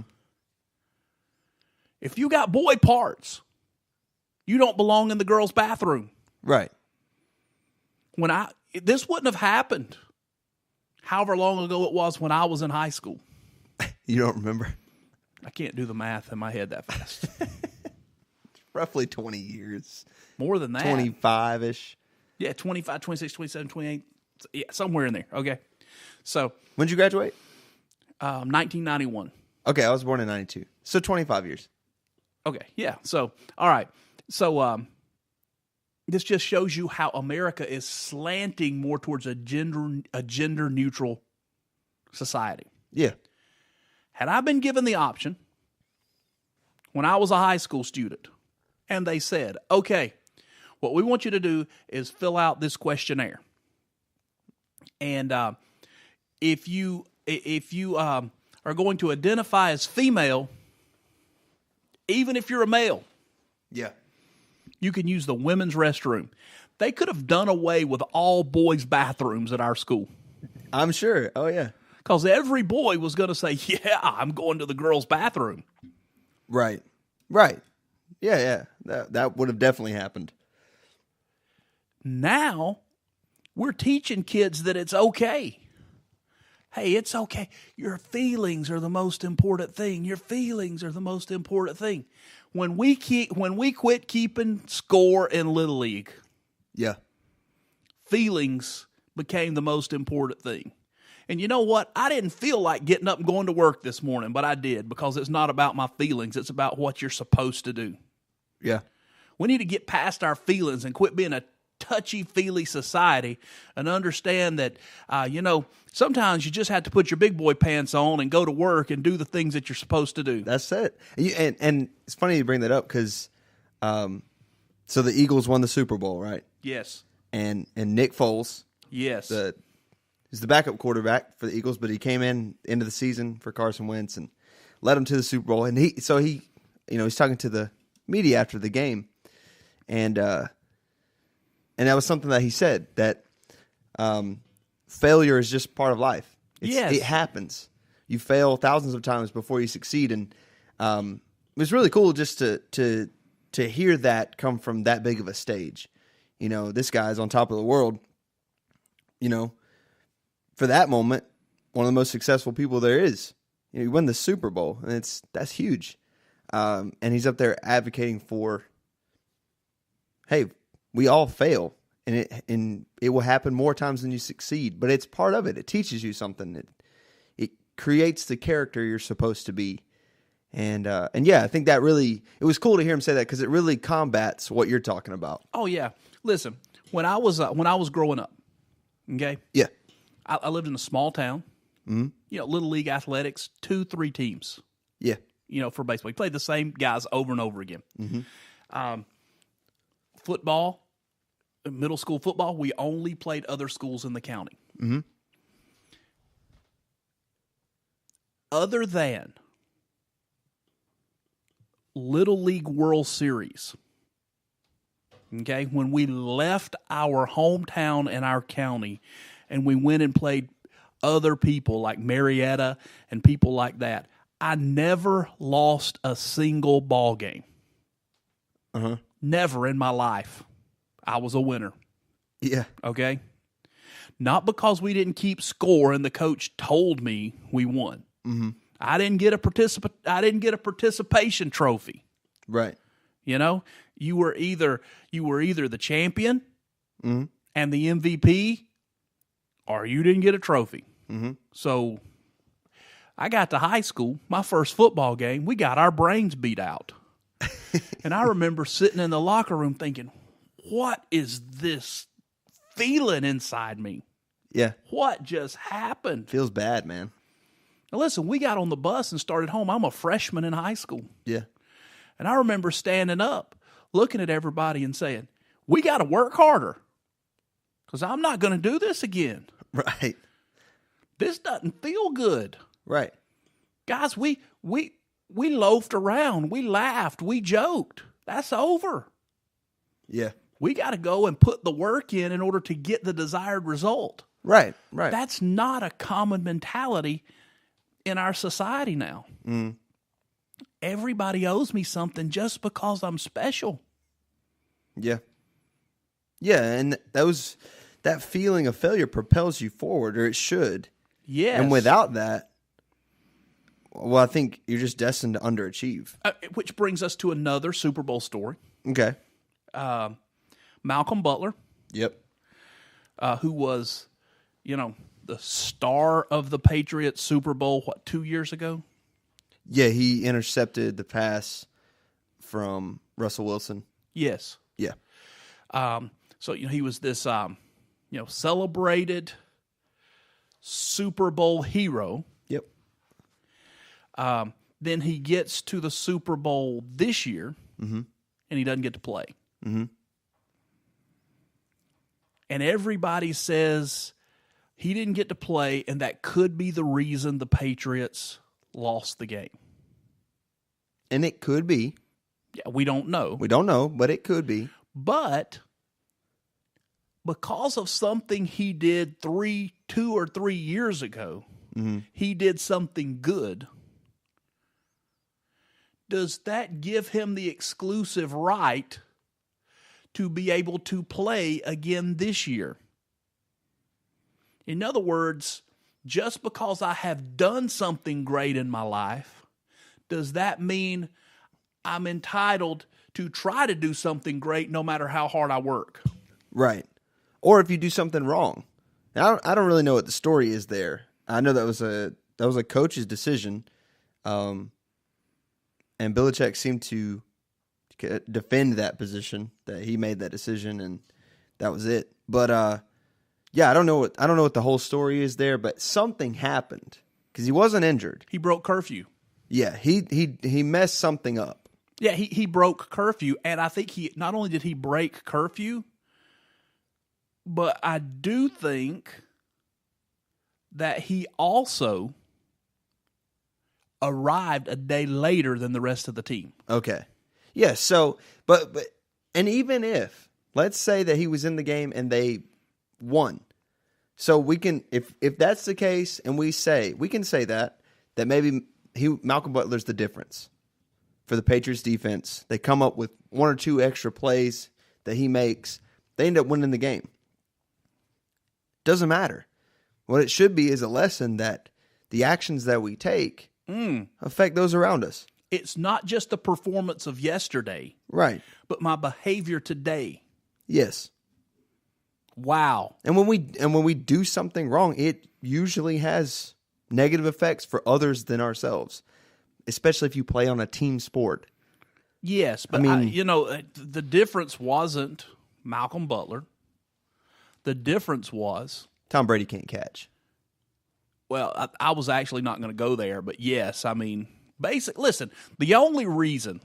If you got boy parts, you don't belong in the girls' bathroom. Right. This wouldn't have happened however long ago it was when I was in high school. You don't remember? I can't do the math in my head that fast. Roughly 20 years. More than that. 25-ish. Yeah, 25, 26, 27, 28. Yeah, somewhere in there. Okay. So. When did you graduate? 1991. Okay, I was born in 92. So 25 years. Okay. Yeah. So, all right. So, this just shows you how America is slanting more towards a gender neutral society. Yeah. Had I been given the option when I was a high school student, and they said, okay, what we want you to do is fill out this questionnaire. And if you are going to identify as female, even if you're a male, yeah, you can use the women's restroom. They could have done away with all boys' bathrooms at our school. I'm sure. Oh, yeah. Because every boy was going to say, yeah, I'm going to the girls' bathroom. Right. Right. Yeah. That would have definitely happened. Now, we're teaching kids that it's okay. Hey, it's okay. Your feelings are the most important thing. Your feelings are the most important thing. When we quit keeping score in Little League, Yeah. feelings became the most important thing. And you know what? I didn't feel like getting up and going to work this morning, but I did, because it's not about my feelings. It's about what you're supposed to do. Yeah. We need to get past our feelings and quit being a touchy-feely society and understand that, sometimes you just have to put your big boy pants on and go to work and do the things that you're supposed to do. That's it. And it's funny you bring that up because, so the Eagles won the Super Bowl, right? Yes. And Nick Foles, Yes. he's the backup quarterback for the Eagles, but he came into the season for Carson Wentz and led him to the Super Bowl. And he's talking to the media after the game, and that was something that he said, that failure is just part of life. Yes. It happens. You fail thousands of times before you succeed, and it was really cool just to hear that come from that big of a stage. This guy's on top of the world. For that moment, one of the most successful people there is. He won the Super Bowl, and that's huge. And he's up there advocating for, hey, we all fail, and it will happen more times than you succeed. But it's part of it. It teaches you something. It creates the character you're supposed to be. And yeah, I think that it was cool to hear him say that, because it really combats what you're talking about. Oh yeah. Listen, when I was growing up, okay. Yeah. I lived in a small town. Mm-hmm. Little league athletics, 2-3 teams. Yeah. For baseball, we played the same guys over and over again. Mm-hmm. Football, middle school football, we only played other schools in the county. Mm-hmm. Other than Little League World Series, okay, when we left our hometown and our county and we went and played other people like Marietta and people like that, I never lost a single ball game. Uh-huh. Never in my life. I was a winner. Yeah. Okay? Not because we didn't keep score and the coach told me we won. Mm-hmm. I didn't get a participation trophy. Right. You were either the champion mm-hmm. and the MVP, or you didn't get a trophy. Mm-hmm. So I got to high school, my first football game, we got our brains beat out. And I remember sitting in the locker room thinking, what is this feeling inside me? Yeah. What just happened? Feels bad, man. Now listen, we got on the bus and started home. I'm a freshman in high school. Yeah. And I remember standing up, looking at everybody and saying, we got to work harder, because I'm not going to do this again. Right. This doesn't feel good. Right. Guys, we loafed around. We laughed. We joked. That's over. Yeah. We got to go and put the work in order to get the desired result. Right. Right. That's not a common mentality in our society now. Mm. Everybody owes me something just because I'm special. Yeah. Yeah, and that feeling of failure propels you forward, or it should. Yes. And without that, well, I think you're just destined to underachieve. Which brings us to another Super Bowl story. Okay. Malcolm Butler. Yep. Who was, the star of the Patriots Super Bowl, 2 years ago? Yeah, he intercepted the pass from Russell Wilson. Yes. Yeah. So, he was this, celebrated Super Bowl hero. Yep. Then he gets to the Super Bowl this year, mm-hmm. and he doesn't get to play. Mm-hmm. And everybody says he didn't get to play, and that could be the reason the Patriots lost the game. And it could be. Yeah, we don't know. We don't know, but it could be. But because of something he did 2 or 3 years ago, he did something good, does that give him the exclusive right to be able to play again this year? In other words, just because I have done something great in my life, does that mean I'm entitled to try to do something great no matter how hard I work? Right. Or if you do something wrong. Now, I don't really know what the story is there. I know that was a coach's decision, and Belichick seemed to defend that position, that he made that decision, and that was it. But yeah, I don't know what the whole story is there, but something happened because he wasn't injured. He broke curfew. Yeah, he messed something up. Yeah, he broke curfew, and I think he not only did he break curfew, but I do think that he also arrived a day later than the rest of the team. Okay. Yeah, so but and even if let's say that he was in the game and they won. So we can if that's the case and we can say that maybe Malcolm Butler's the difference for the Patriots defense. They come up with one or two extra plays that he makes. They end up winning the game. Doesn't matter. What it should be is a lesson that the actions that we take affect those around us. It's not just the performance of yesterday, right? But my behavior today. Yes. Wow. And when we do something wrong, it usually has negative effects for others than ourselves, especially if you play on a team sport. Yes, but the difference wasn't Malcolm Butler. The difference was Tom Brady can't catch. Well, I was actually not going to go there, but yes, I mean, listen, the only reason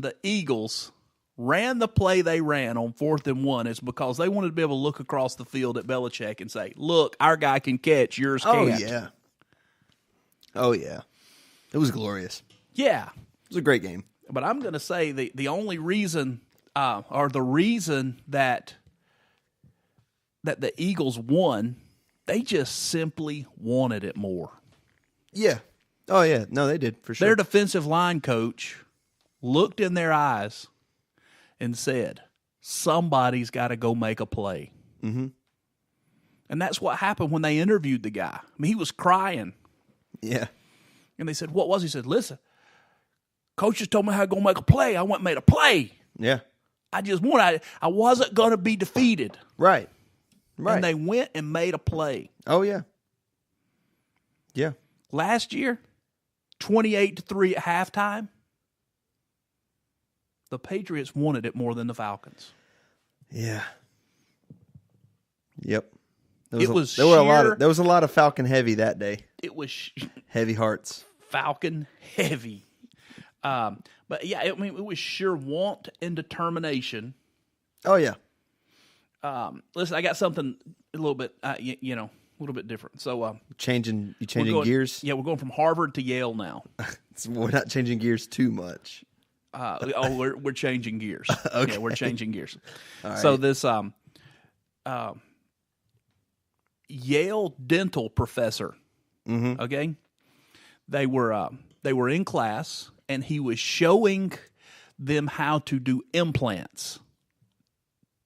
the Eagles ran the play they ran on 4th and 1 is because they wanted to be able to look across the field at Belichick and say, look, our guy can catch, yours can't. Oh, yeah. It was glorious. Yeah. It was a great game. But I'm going to say the only reason or the reason that the Eagles won, they just simply wanted it more. Yeah. Oh, yeah. No, they did, for sure. Their defensive line coach looked in their eyes and said, somebody's got to go make a play. Mm-hmm. And that's what happened when they interviewed the guy. I mean, he was crying. Yeah. And they said, what was he? He said, listen, coach just told me how to go make a play. I went and made a play. Yeah. I just wanted, I wasn't going to be defeated. Right. Right. And they went and made a play. Oh, yeah. Yeah. Last year, 28-3 at halftime, the Patriots wanted it more than the Falcons. Yeah. Yep. There was a lot of Falcon heavy that day. It was heavy hearts. Falcon heavy. But yeah, I mean, it was sheer want and determination. Oh yeah. Listen, I got something a little bit, a little bit different. So, changing gears. Yeah, we're going from Harvard to Yale now. We're not changing gears too much. We're changing gears. Okay. Yeah, we're changing gears. All right. So this Yale dental professor. Mm-hmm. Okay, they were in class, and he was showing them how to do implants.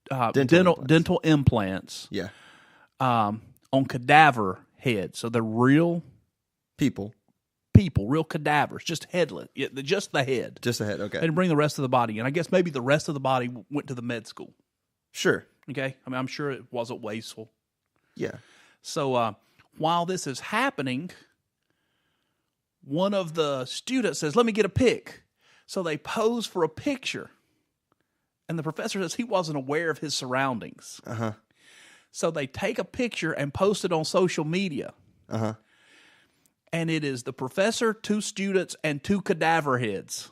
Dental implants. Yeah. On cadaver heads. So they're real people, real cadavers, just headless, just the head. Just the head, okay. They didn't bring the rest of the body in. I guess maybe the rest of the body went to the med school. Sure. Okay? I mean, I'm sure it wasn't wasteful. Yeah. So while this is happening, one of the students says, let me get a pic. So they pose for a picture. And the professor says he wasn't aware of his surroundings. Uh-huh. So they take a picture and post it on social media. Uh-huh. And it is the professor, 2 students, and 2 cadaver heads.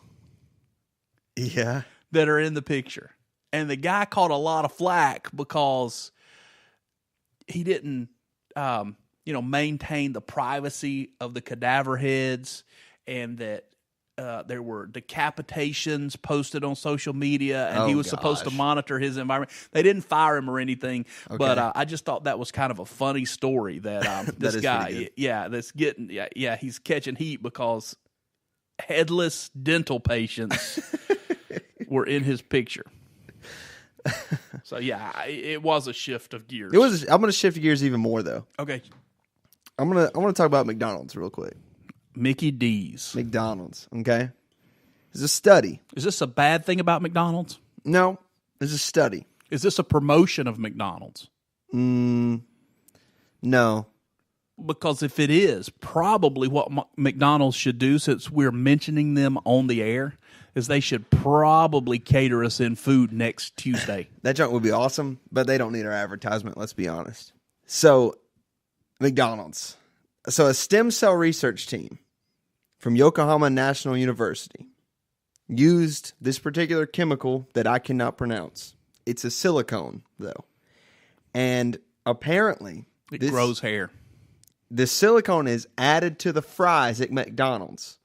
Yeah. That are in the picture. And the guy caught a lot of flack because he didn't, maintain the privacy of the cadaver heads, and that there were decapitations posted on social media, and he was supposed to monitor his environment. They didn't fire him or anything, but I just thought that was kind of a funny story that this guy, he's catching heat because headless dental patients were in his picture. So it was a shift of gears. I'm going to shift gears even more though. Okay, I want to talk about McDonald's real quick. Mickey D's. McDonald's, okay? There's a study. Is this a bad thing about McDonald's? No, there's a study. Is this a promotion of McDonald's? No. Because if it is, probably what McDonald's should do, since we're mentioning them on the air, is they should probably cater us in food next Tuesday. That junk would be awesome, but they don't need our advertisement, let's be honest. So, McDonald's. So, a stem cell research team from Yokohama National University used this particular chemical that I cannot pronounce. It's a silicone, though. And apparently, it grows hair. The silicone is added to the fries at McDonald's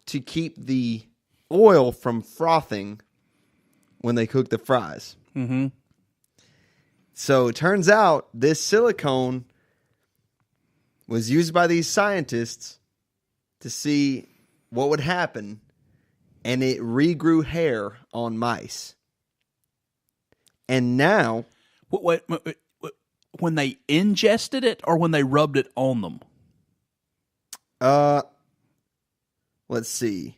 to keep the oil from frothing when they cook the fries. Mm-hmm. So it turns out this silicone was used by these scientists to see what would happen, and it regrew hair on mice. And now... Wait, when they ingested it or when they rubbed it on them? Let's see.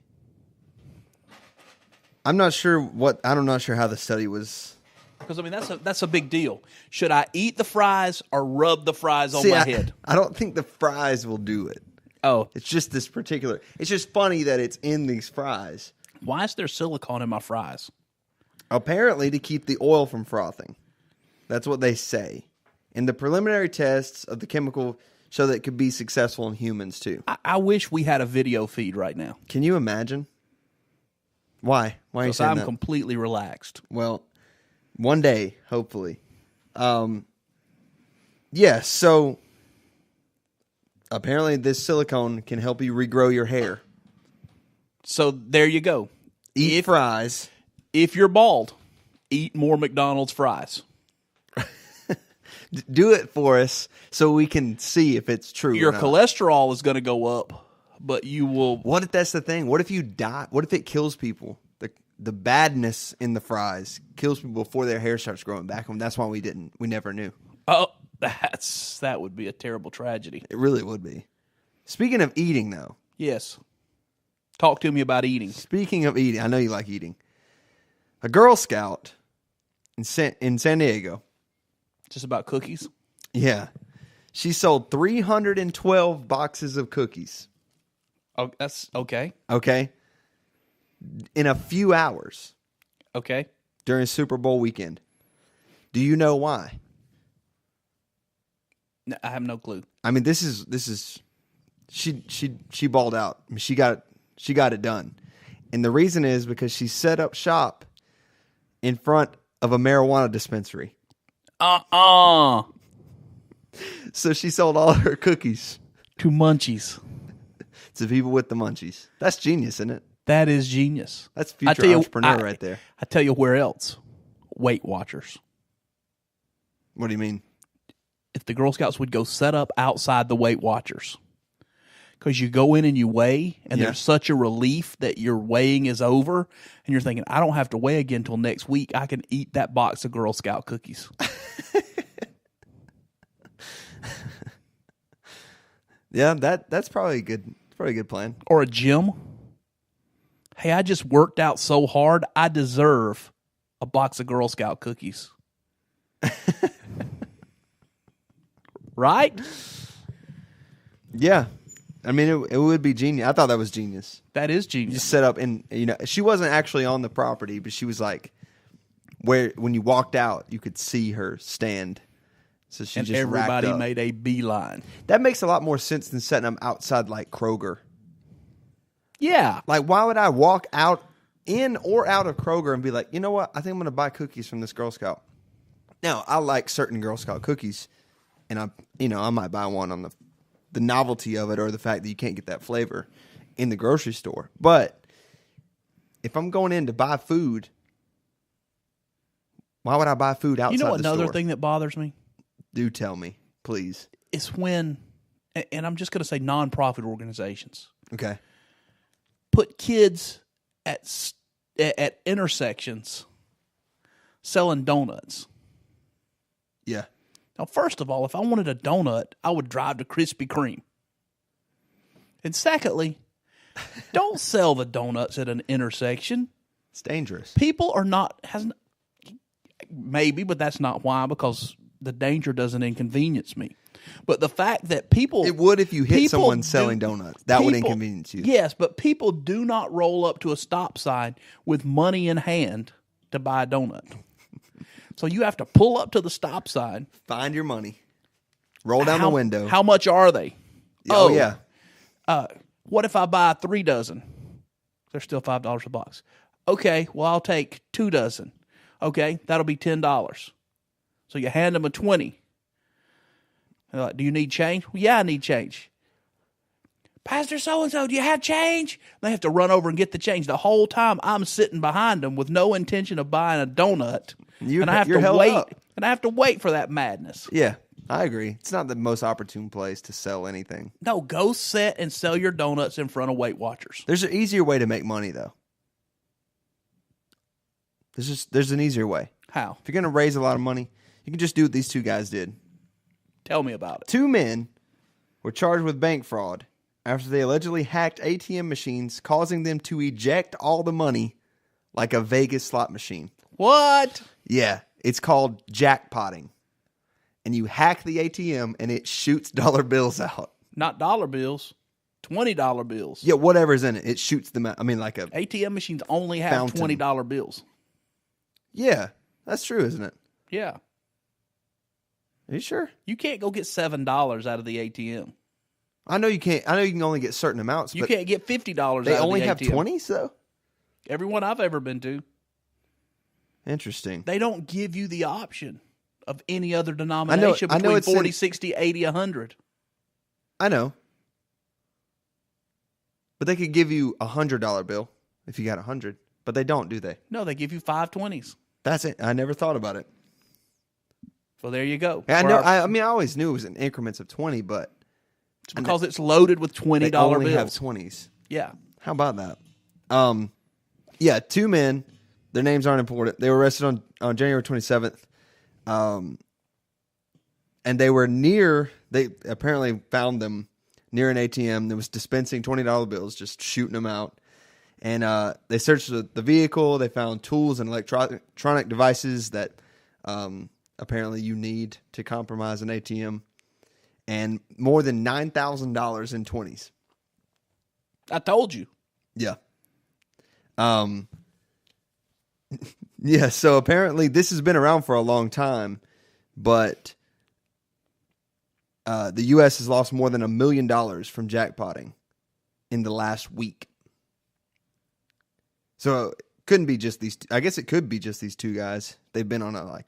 I'm not sure how the study was. Because, I mean, that's a big deal. Should I eat the fries or rub the fries on my head? I don't think the fries will do it. Oh. It's just this particular... It's just funny that it's in these fries. Why is there silicone in my fries? Apparently to keep the oil from frothing. That's what they say. And the preliminary tests of the chemical show that it could be successful in humans, too. I wish we had a video feed right now. Can you imagine? Why? Why are you saying that? Because I'm completely relaxed. Well, one day, hopefully. Yes, so apparently this silicone can help you regrow your hair. So there you go. Eat fries. If you're bald, eat more McDonald's fries. Do it for us so we can see if it's true. Your or not. cholesterol is going to go up, but you will... What if that's the thing? What if you die? What if it kills people? The badness in the fries kills people before their hair starts growing back. And that's why we never knew. Oh, that would be a terrible tragedy. It really would be. Speaking of eating, though. Yes. Talk to me about eating. Speaking of eating, I know you like eating. A Girl Scout in San Diego. Just about cookies? Yeah. She sold 312 boxes of cookies. Oh, that's okay. Okay. In a few hours. Okay. During Super Bowl weekend. Do you know why? No, I have no clue. I mean, this is she balled out. I mean, she got it done. And the reason is because she set up shop in front of a marijuana dispensary. So she sold all her cookies to munchies. To people with the munchies. That's genius, isn't it? That is genius. That's future entrepreneur right there. I tell you where else. Weight Watchers. What do you mean? If the Girl Scouts would go set up outside the Weight Watchers. Because you go in and you weigh, and there's such a relief that your weighing is over, and you're thinking, I don't have to weigh again until next week. I can eat that box of Girl Scout cookies. Yeah, that's probably a good plan. Or a gym. Hey, I just worked out so hard, I deserve a box of Girl Scout cookies. Right? Yeah. I mean, it would be genius. I thought that was genius. That is genius. You just set up and, she wasn't actually on the property, but she was like, when you walked out, you could see her stand. So she just everybody racked up. made a beeline. That makes a lot more sense than setting them outside like Kroger. Yeah. Like, why would I walk out in or out of Kroger and be like, you know what? I think I'm going to buy cookies from this Girl Scout. Now, I like certain Girl Scout cookies, and I might buy one on the novelty of it or the fact that you can't get that flavor in the grocery store. But if I'm going in to buy food, why would I buy food outside the store? You know another thing that bothers me? Do tell me, please. It's when, and I'm just going to say nonprofit organizations. Okay. Put kids at intersections selling donuts. Yeah. Now, first of all, if I wanted a donut, I would drive to Krispy Kreme. And secondly, don't sell the donuts at an intersection. It's dangerous. People are not, maybe, but that's not why, because the danger doesn't inconvenience me. But the fact that people... It would if you hit someone selling donuts. That would inconvenience you. Yes, but people do not roll up to a stop sign with money in hand to buy a donut. So you have to pull up to the stop sign. Find your money. Roll down the window. How much are they? Oh, yeah. What if I buy 3 dozen? They're still $5 a box. Okay, well, I'll take 2 dozen. Okay, that'll be $10. So you hand them a 20. They're like, do you need change? Well, yeah, I need change. Pastor so-and-so, do you have change? They have to run over and get the change. The whole time I'm sitting behind them with no intention of buying a donut. And I have to wait. Up. And I have to wait for that madness. Yeah, I agree. It's not the most opportune place to sell anything. No, go sit and sell your donuts in front of Weight Watchers. There's an easier way to make money, though. There's an easier way. How? If you're going to raise a lot of money, you can just do what these 2 guys did. Tell me about it. 2 men were charged with bank fraud after they allegedly hacked ATM machines, causing them to eject all the money like a Vegas slot machine. What? Yeah, it's called jackpotting. And you hack the ATM and it shoots dollar bills out. Not dollar bills, $20 bills. Yeah, whatever's in it, it shoots them out. I mean, like a ATM machines only have fountain. $20 bills. Yeah, that's true, isn't it? Yeah. Are you sure? You can't go get $7 out of the ATM. I know you can't. I know you can only get certain amounts. You but can't get $50 out of the ATM. They only have 20s, though? Everyone I've ever been to. Interesting. They don't give you the option of any other denomination between 40, 60, 80, 100. I know. But they could give you $100 bill if you got 100. But they don't, do they? No, they give you 5 20s. That's it. I never thought about it. So there you go. I know. I mean, I always knew it was in increments of 20, but it's because it's loaded with $20 they only bills. have 20s. Yeah. How about that? Yeah, 2 men. Their names aren't important. They were arrested on January 27th. And they were they apparently found them near an ATM that was dispensing $20 bills, just shooting them out. And they searched the vehicle. They found tools and electronic devices that apparently you need to compromise an ATM. And more than $9,000 in 20s. I told you. Yeah. Yeah, so apparently this has been around for a long time, but the U.S. has lost more than $1 million from jackpotting in the last week. So it couldn't be just these. I guess it could be just these 2 guys. They've been on a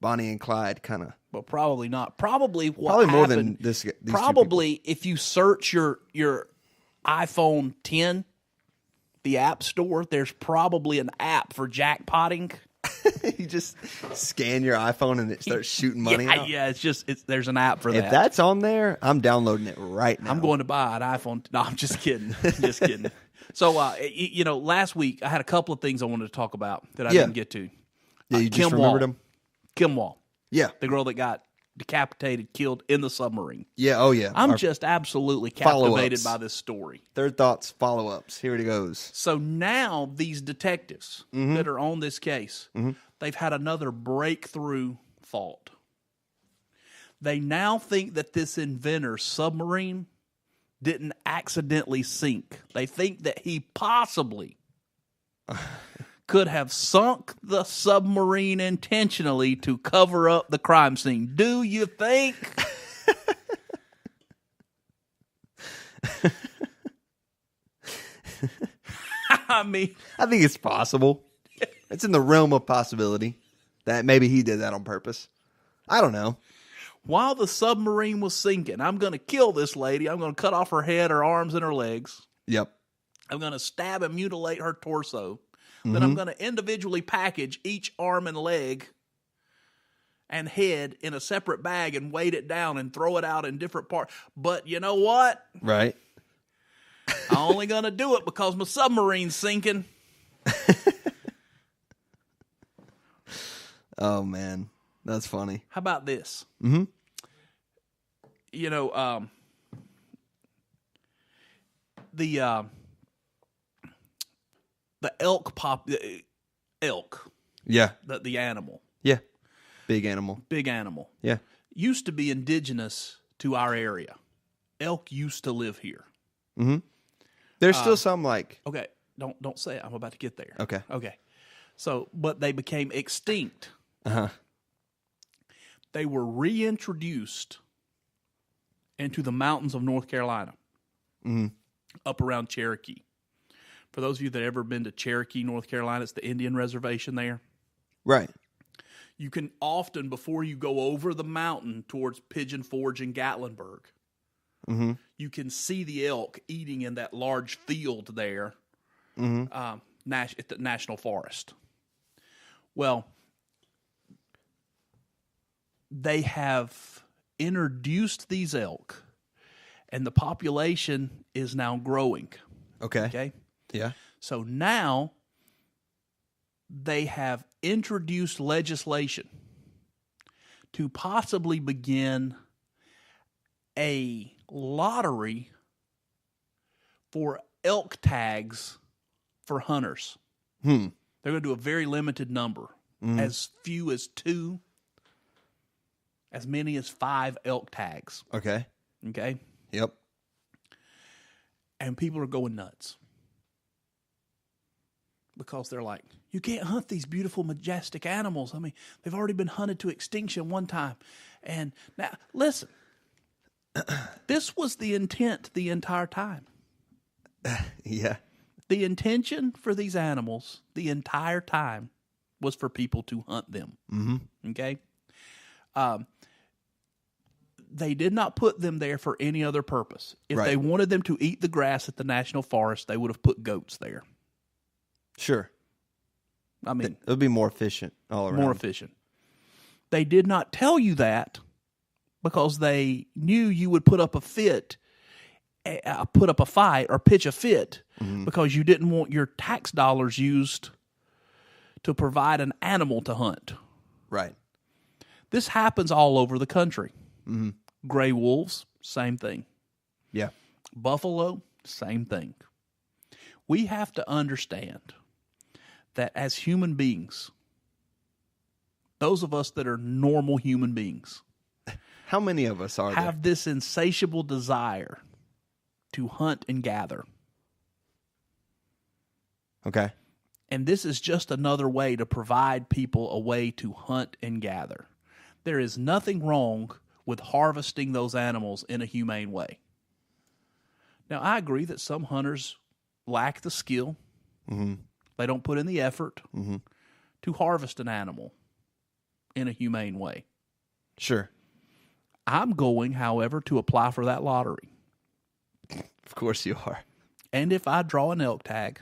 Bonnie and Clyde kind of. But probably not. Probably more than this. These probably if you search your iPhone 10, the App Store, there's probably an app for jackpotting. You just scan your iPhone and it starts shooting money out. Yeah, there's an app for that. If that's on there, I'm downloading it right now. I'm going to buy an iPhone. No, I'm just kidding. Just kidding. So, last week I had a couple of things I wanted to talk about that I didn't get to. Yeah, you just remembered them? Kim Wall. Yeah. The girl that got decapitated, killed in the submarine. Yeah, oh yeah. I'm just absolutely captivated by this story. Third thoughts, follow-ups. Here it goes. So now these detectives that are on this case, they've had another breakthrough thought. They now think that this inventor's submarine didn't accidentally sink. They think that he possibly could have sunk the submarine intentionally to cover up the crime scene. Do you think? I mean, I think it's possible. It's in the realm of possibility that maybe he did that on purpose. I don't know. While the submarine was sinking, I'm going to kill this lady. I'm going to cut off her head, her arms, and her legs. Yep. I'm going to stab and mutilate her torso. Then I'm going to individually package each arm and leg and head in a separate bag and weight it down and throw it out in different parts. But you know what? Right. I'm only going to do it because my submarine's sinking. Oh, man. That's funny. How about this? Mm-hmm. You know, the elk elk, Yeah. the animal, Yeah. Big animal. Yeah, used to be indigenous to our area. Elk used to live here. Mm-hmm. There's still some like. Okay, don't say it. I'm about to get there. Okay. So, but they became extinct. Uh-huh. They were reintroduced into the mountains of North Carolina, up around Cherokee. For those of you that have ever been to Cherokee, North Carolina, it's the Indian reservation there. Right. You can often, before you go over the mountain towards Pigeon Forge and Gatlinburg, you can see the elk eating in that large field there at the National Forest. Well, they have introduced these elk, and the population is now growing. Okay? Yeah. So now they have introduced legislation to possibly begin a lottery for elk tags for hunters. They're going to do a very limited number, as few as 2, as many as 5 elk tags. Okay. Okay? Yep. And people are going nuts. Because they're like, you can't hunt these beautiful, majestic animals. I mean, they've already been hunted to extinction one time. And now, listen, this was the intent the entire time. Yeah. The intention for these animals the entire time was for people to hunt them. Okay? They did not put them there for any other purpose. If they wanted them to eat the grass at the National Forest, they would have put goats there. Sure. I mean, it would be more efficient all around. More efficient. They did not tell you that because they knew you would put up a fight, or pitch a fit, because you didn't want your tax dollars used to provide an animal to hunt. Right. This happens all over the country. Gray wolves, same thing. Yeah. Buffalo, same thing. We have to understand that as human beings, those of us that are normal human beings, how many of us are have this insatiable desire to hunt and gather. Okay. And this is just another way to provide people a way to hunt and gather. There is nothing wrong with harvesting those animals in a humane way. Now, I agree that some hunters lack the skill. They don't put in the effort to harvest an animal in a humane way. Sure. I'm going, however, to apply for that lottery. Of course you are. And if I draw an elk tag,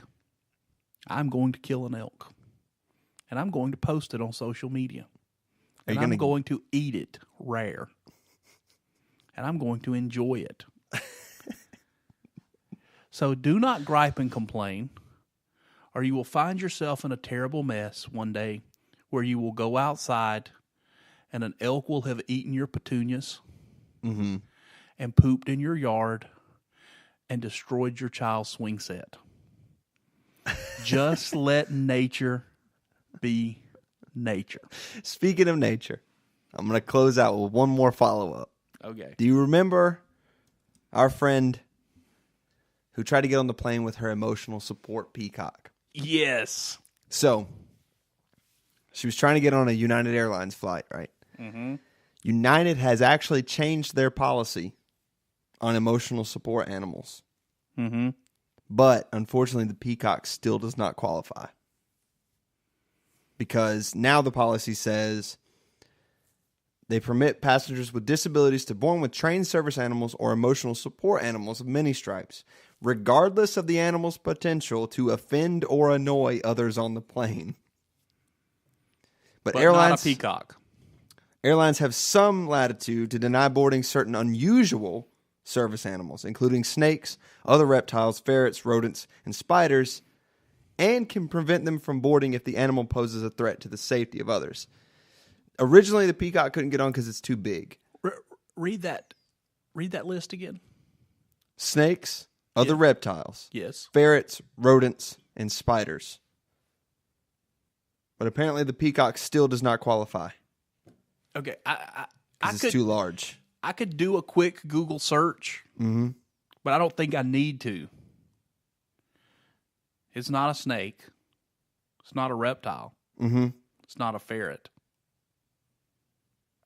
I'm going to kill an elk. And I'm going to post it on social media. And I'm going to eat it rare. And I'm going to enjoy it. So do not gripe and complain, or you will find yourself in a terrible mess one day where you will go outside and an elk will have eaten your petunias and pooped in your yard and destroyed your child's swing set. Just let nature be nature. Speaking of nature, I'm going to close out with one more follow-up. Okay. Do you remember our friend who tried to get on the plane with her emotional support peacock? Yes. So, she was trying to get on a United Airlines flight, right? United has actually changed their policy on emotional support animals. But, unfortunately, the peacock still does not qualify. Because now the policy says They permit passengers with disabilities to board with trained service animals or emotional support animals of many stripes, regardless of the animal's potential to offend or annoy others on the plane. But airlines, not a peacock. Airlines have some latitude to deny boarding certain unusual service animals, including snakes, other reptiles, ferrets, rodents, and spiders, and can prevent them from boarding if the animal poses a threat to the safety of others. Originally, the peacock couldn't get on because it's too big. Read that list again. Snakes, other reptiles, yes, ferrets, rodents, and spiders. But apparently, the peacock still does not qualify. Okay, It's too large. I could do a quick Google search, but I don't think I need to. It's not a snake. It's not a reptile. It's not a ferret.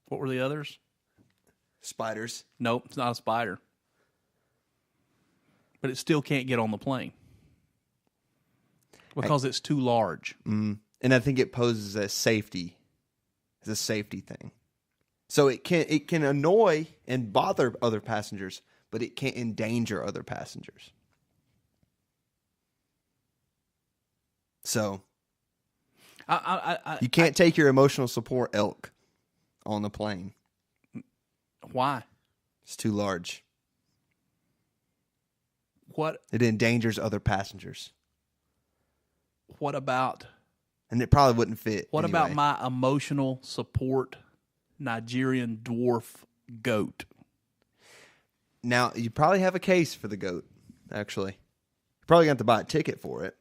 What were the others? Spiders. Nope, it's not a spider. But it still can't get on the plane because it's too large. And I think it poses a safety thing. So it can annoy and bother other passengers, but it can't endanger other passengers. So you can't take your emotional support elk on the plane. Why? It's too large. What? It endangers other passengers. What about? And it probably wouldn't fit. What anyway. about my emotional support Nigerian dwarf goat? Now, you probably have a case for the goat, actually. You're probably going to have to buy a ticket for it.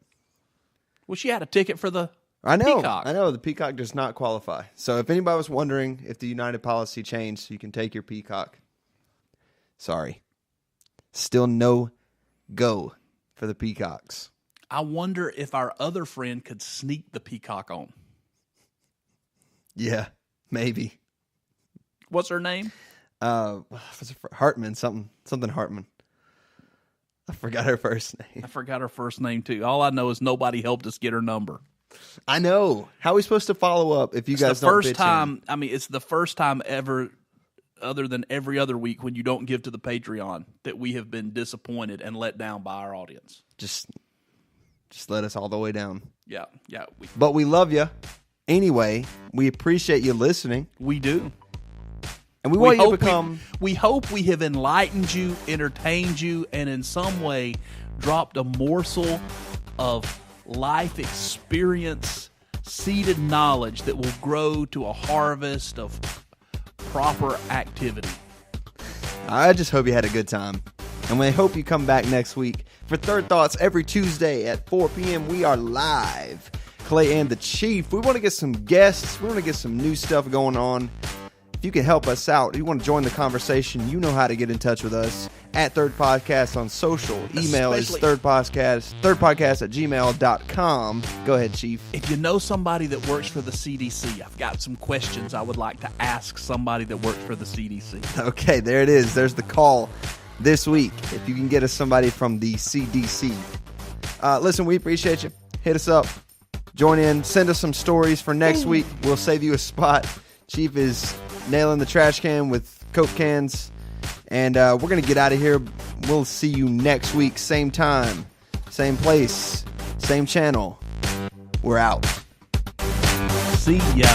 Well, she had a ticket for the peacock. I know. The peacock does not qualify. So if anybody was wondering if the United policy changed, you can take your peacock. Sorry. Still no go for the peacocks. I wonder if our other friend could sneak the peacock on. Yeah, maybe. What's her name? Hartman, something Hartman. I forgot her first name. I forgot her first name too. All I know is nobody helped us get her number. I know. How are we supposed to follow up if you guys don't pitch in? I mean, it's the first time ever, other than every other week when you don't give to the Patreon, that we have been disappointed and let down by our audience. Just let us all the way down. Yeah. But we love you. Anyway, we appreciate you listening. We do. And we want you to become... We hope we have enlightened you, entertained you, and in some way dropped a morsel of life experience, seeded knowledge that will grow to a harvest of proper activity. I just hope you had a good time. And we hope you come back next week for Third Thoughts every Tuesday at 4 p.m. We are live. Clay and the Chief. We want to get some guests. We want to get some new stuff going on. If you can help us out, you want to join the conversation, you know how to get in touch with us at Third Podcast on social. Email is thirdpodcast@gmail.com. Go ahead, Chief. If you know somebody that works for the CDC, I've got some questions I would like to ask somebody that works for the CDC. Okay, there it is. There's the call this week. If you can get us somebody from the CDC. Listen, we appreciate you. Hit us up. Join in. Send us some stories for next week. We'll save you a spot. Chief is nailing the trash can with Coke cans. And we're going to get out of here. We'll see you next week. Same time, same place, same channel. We're out. See ya.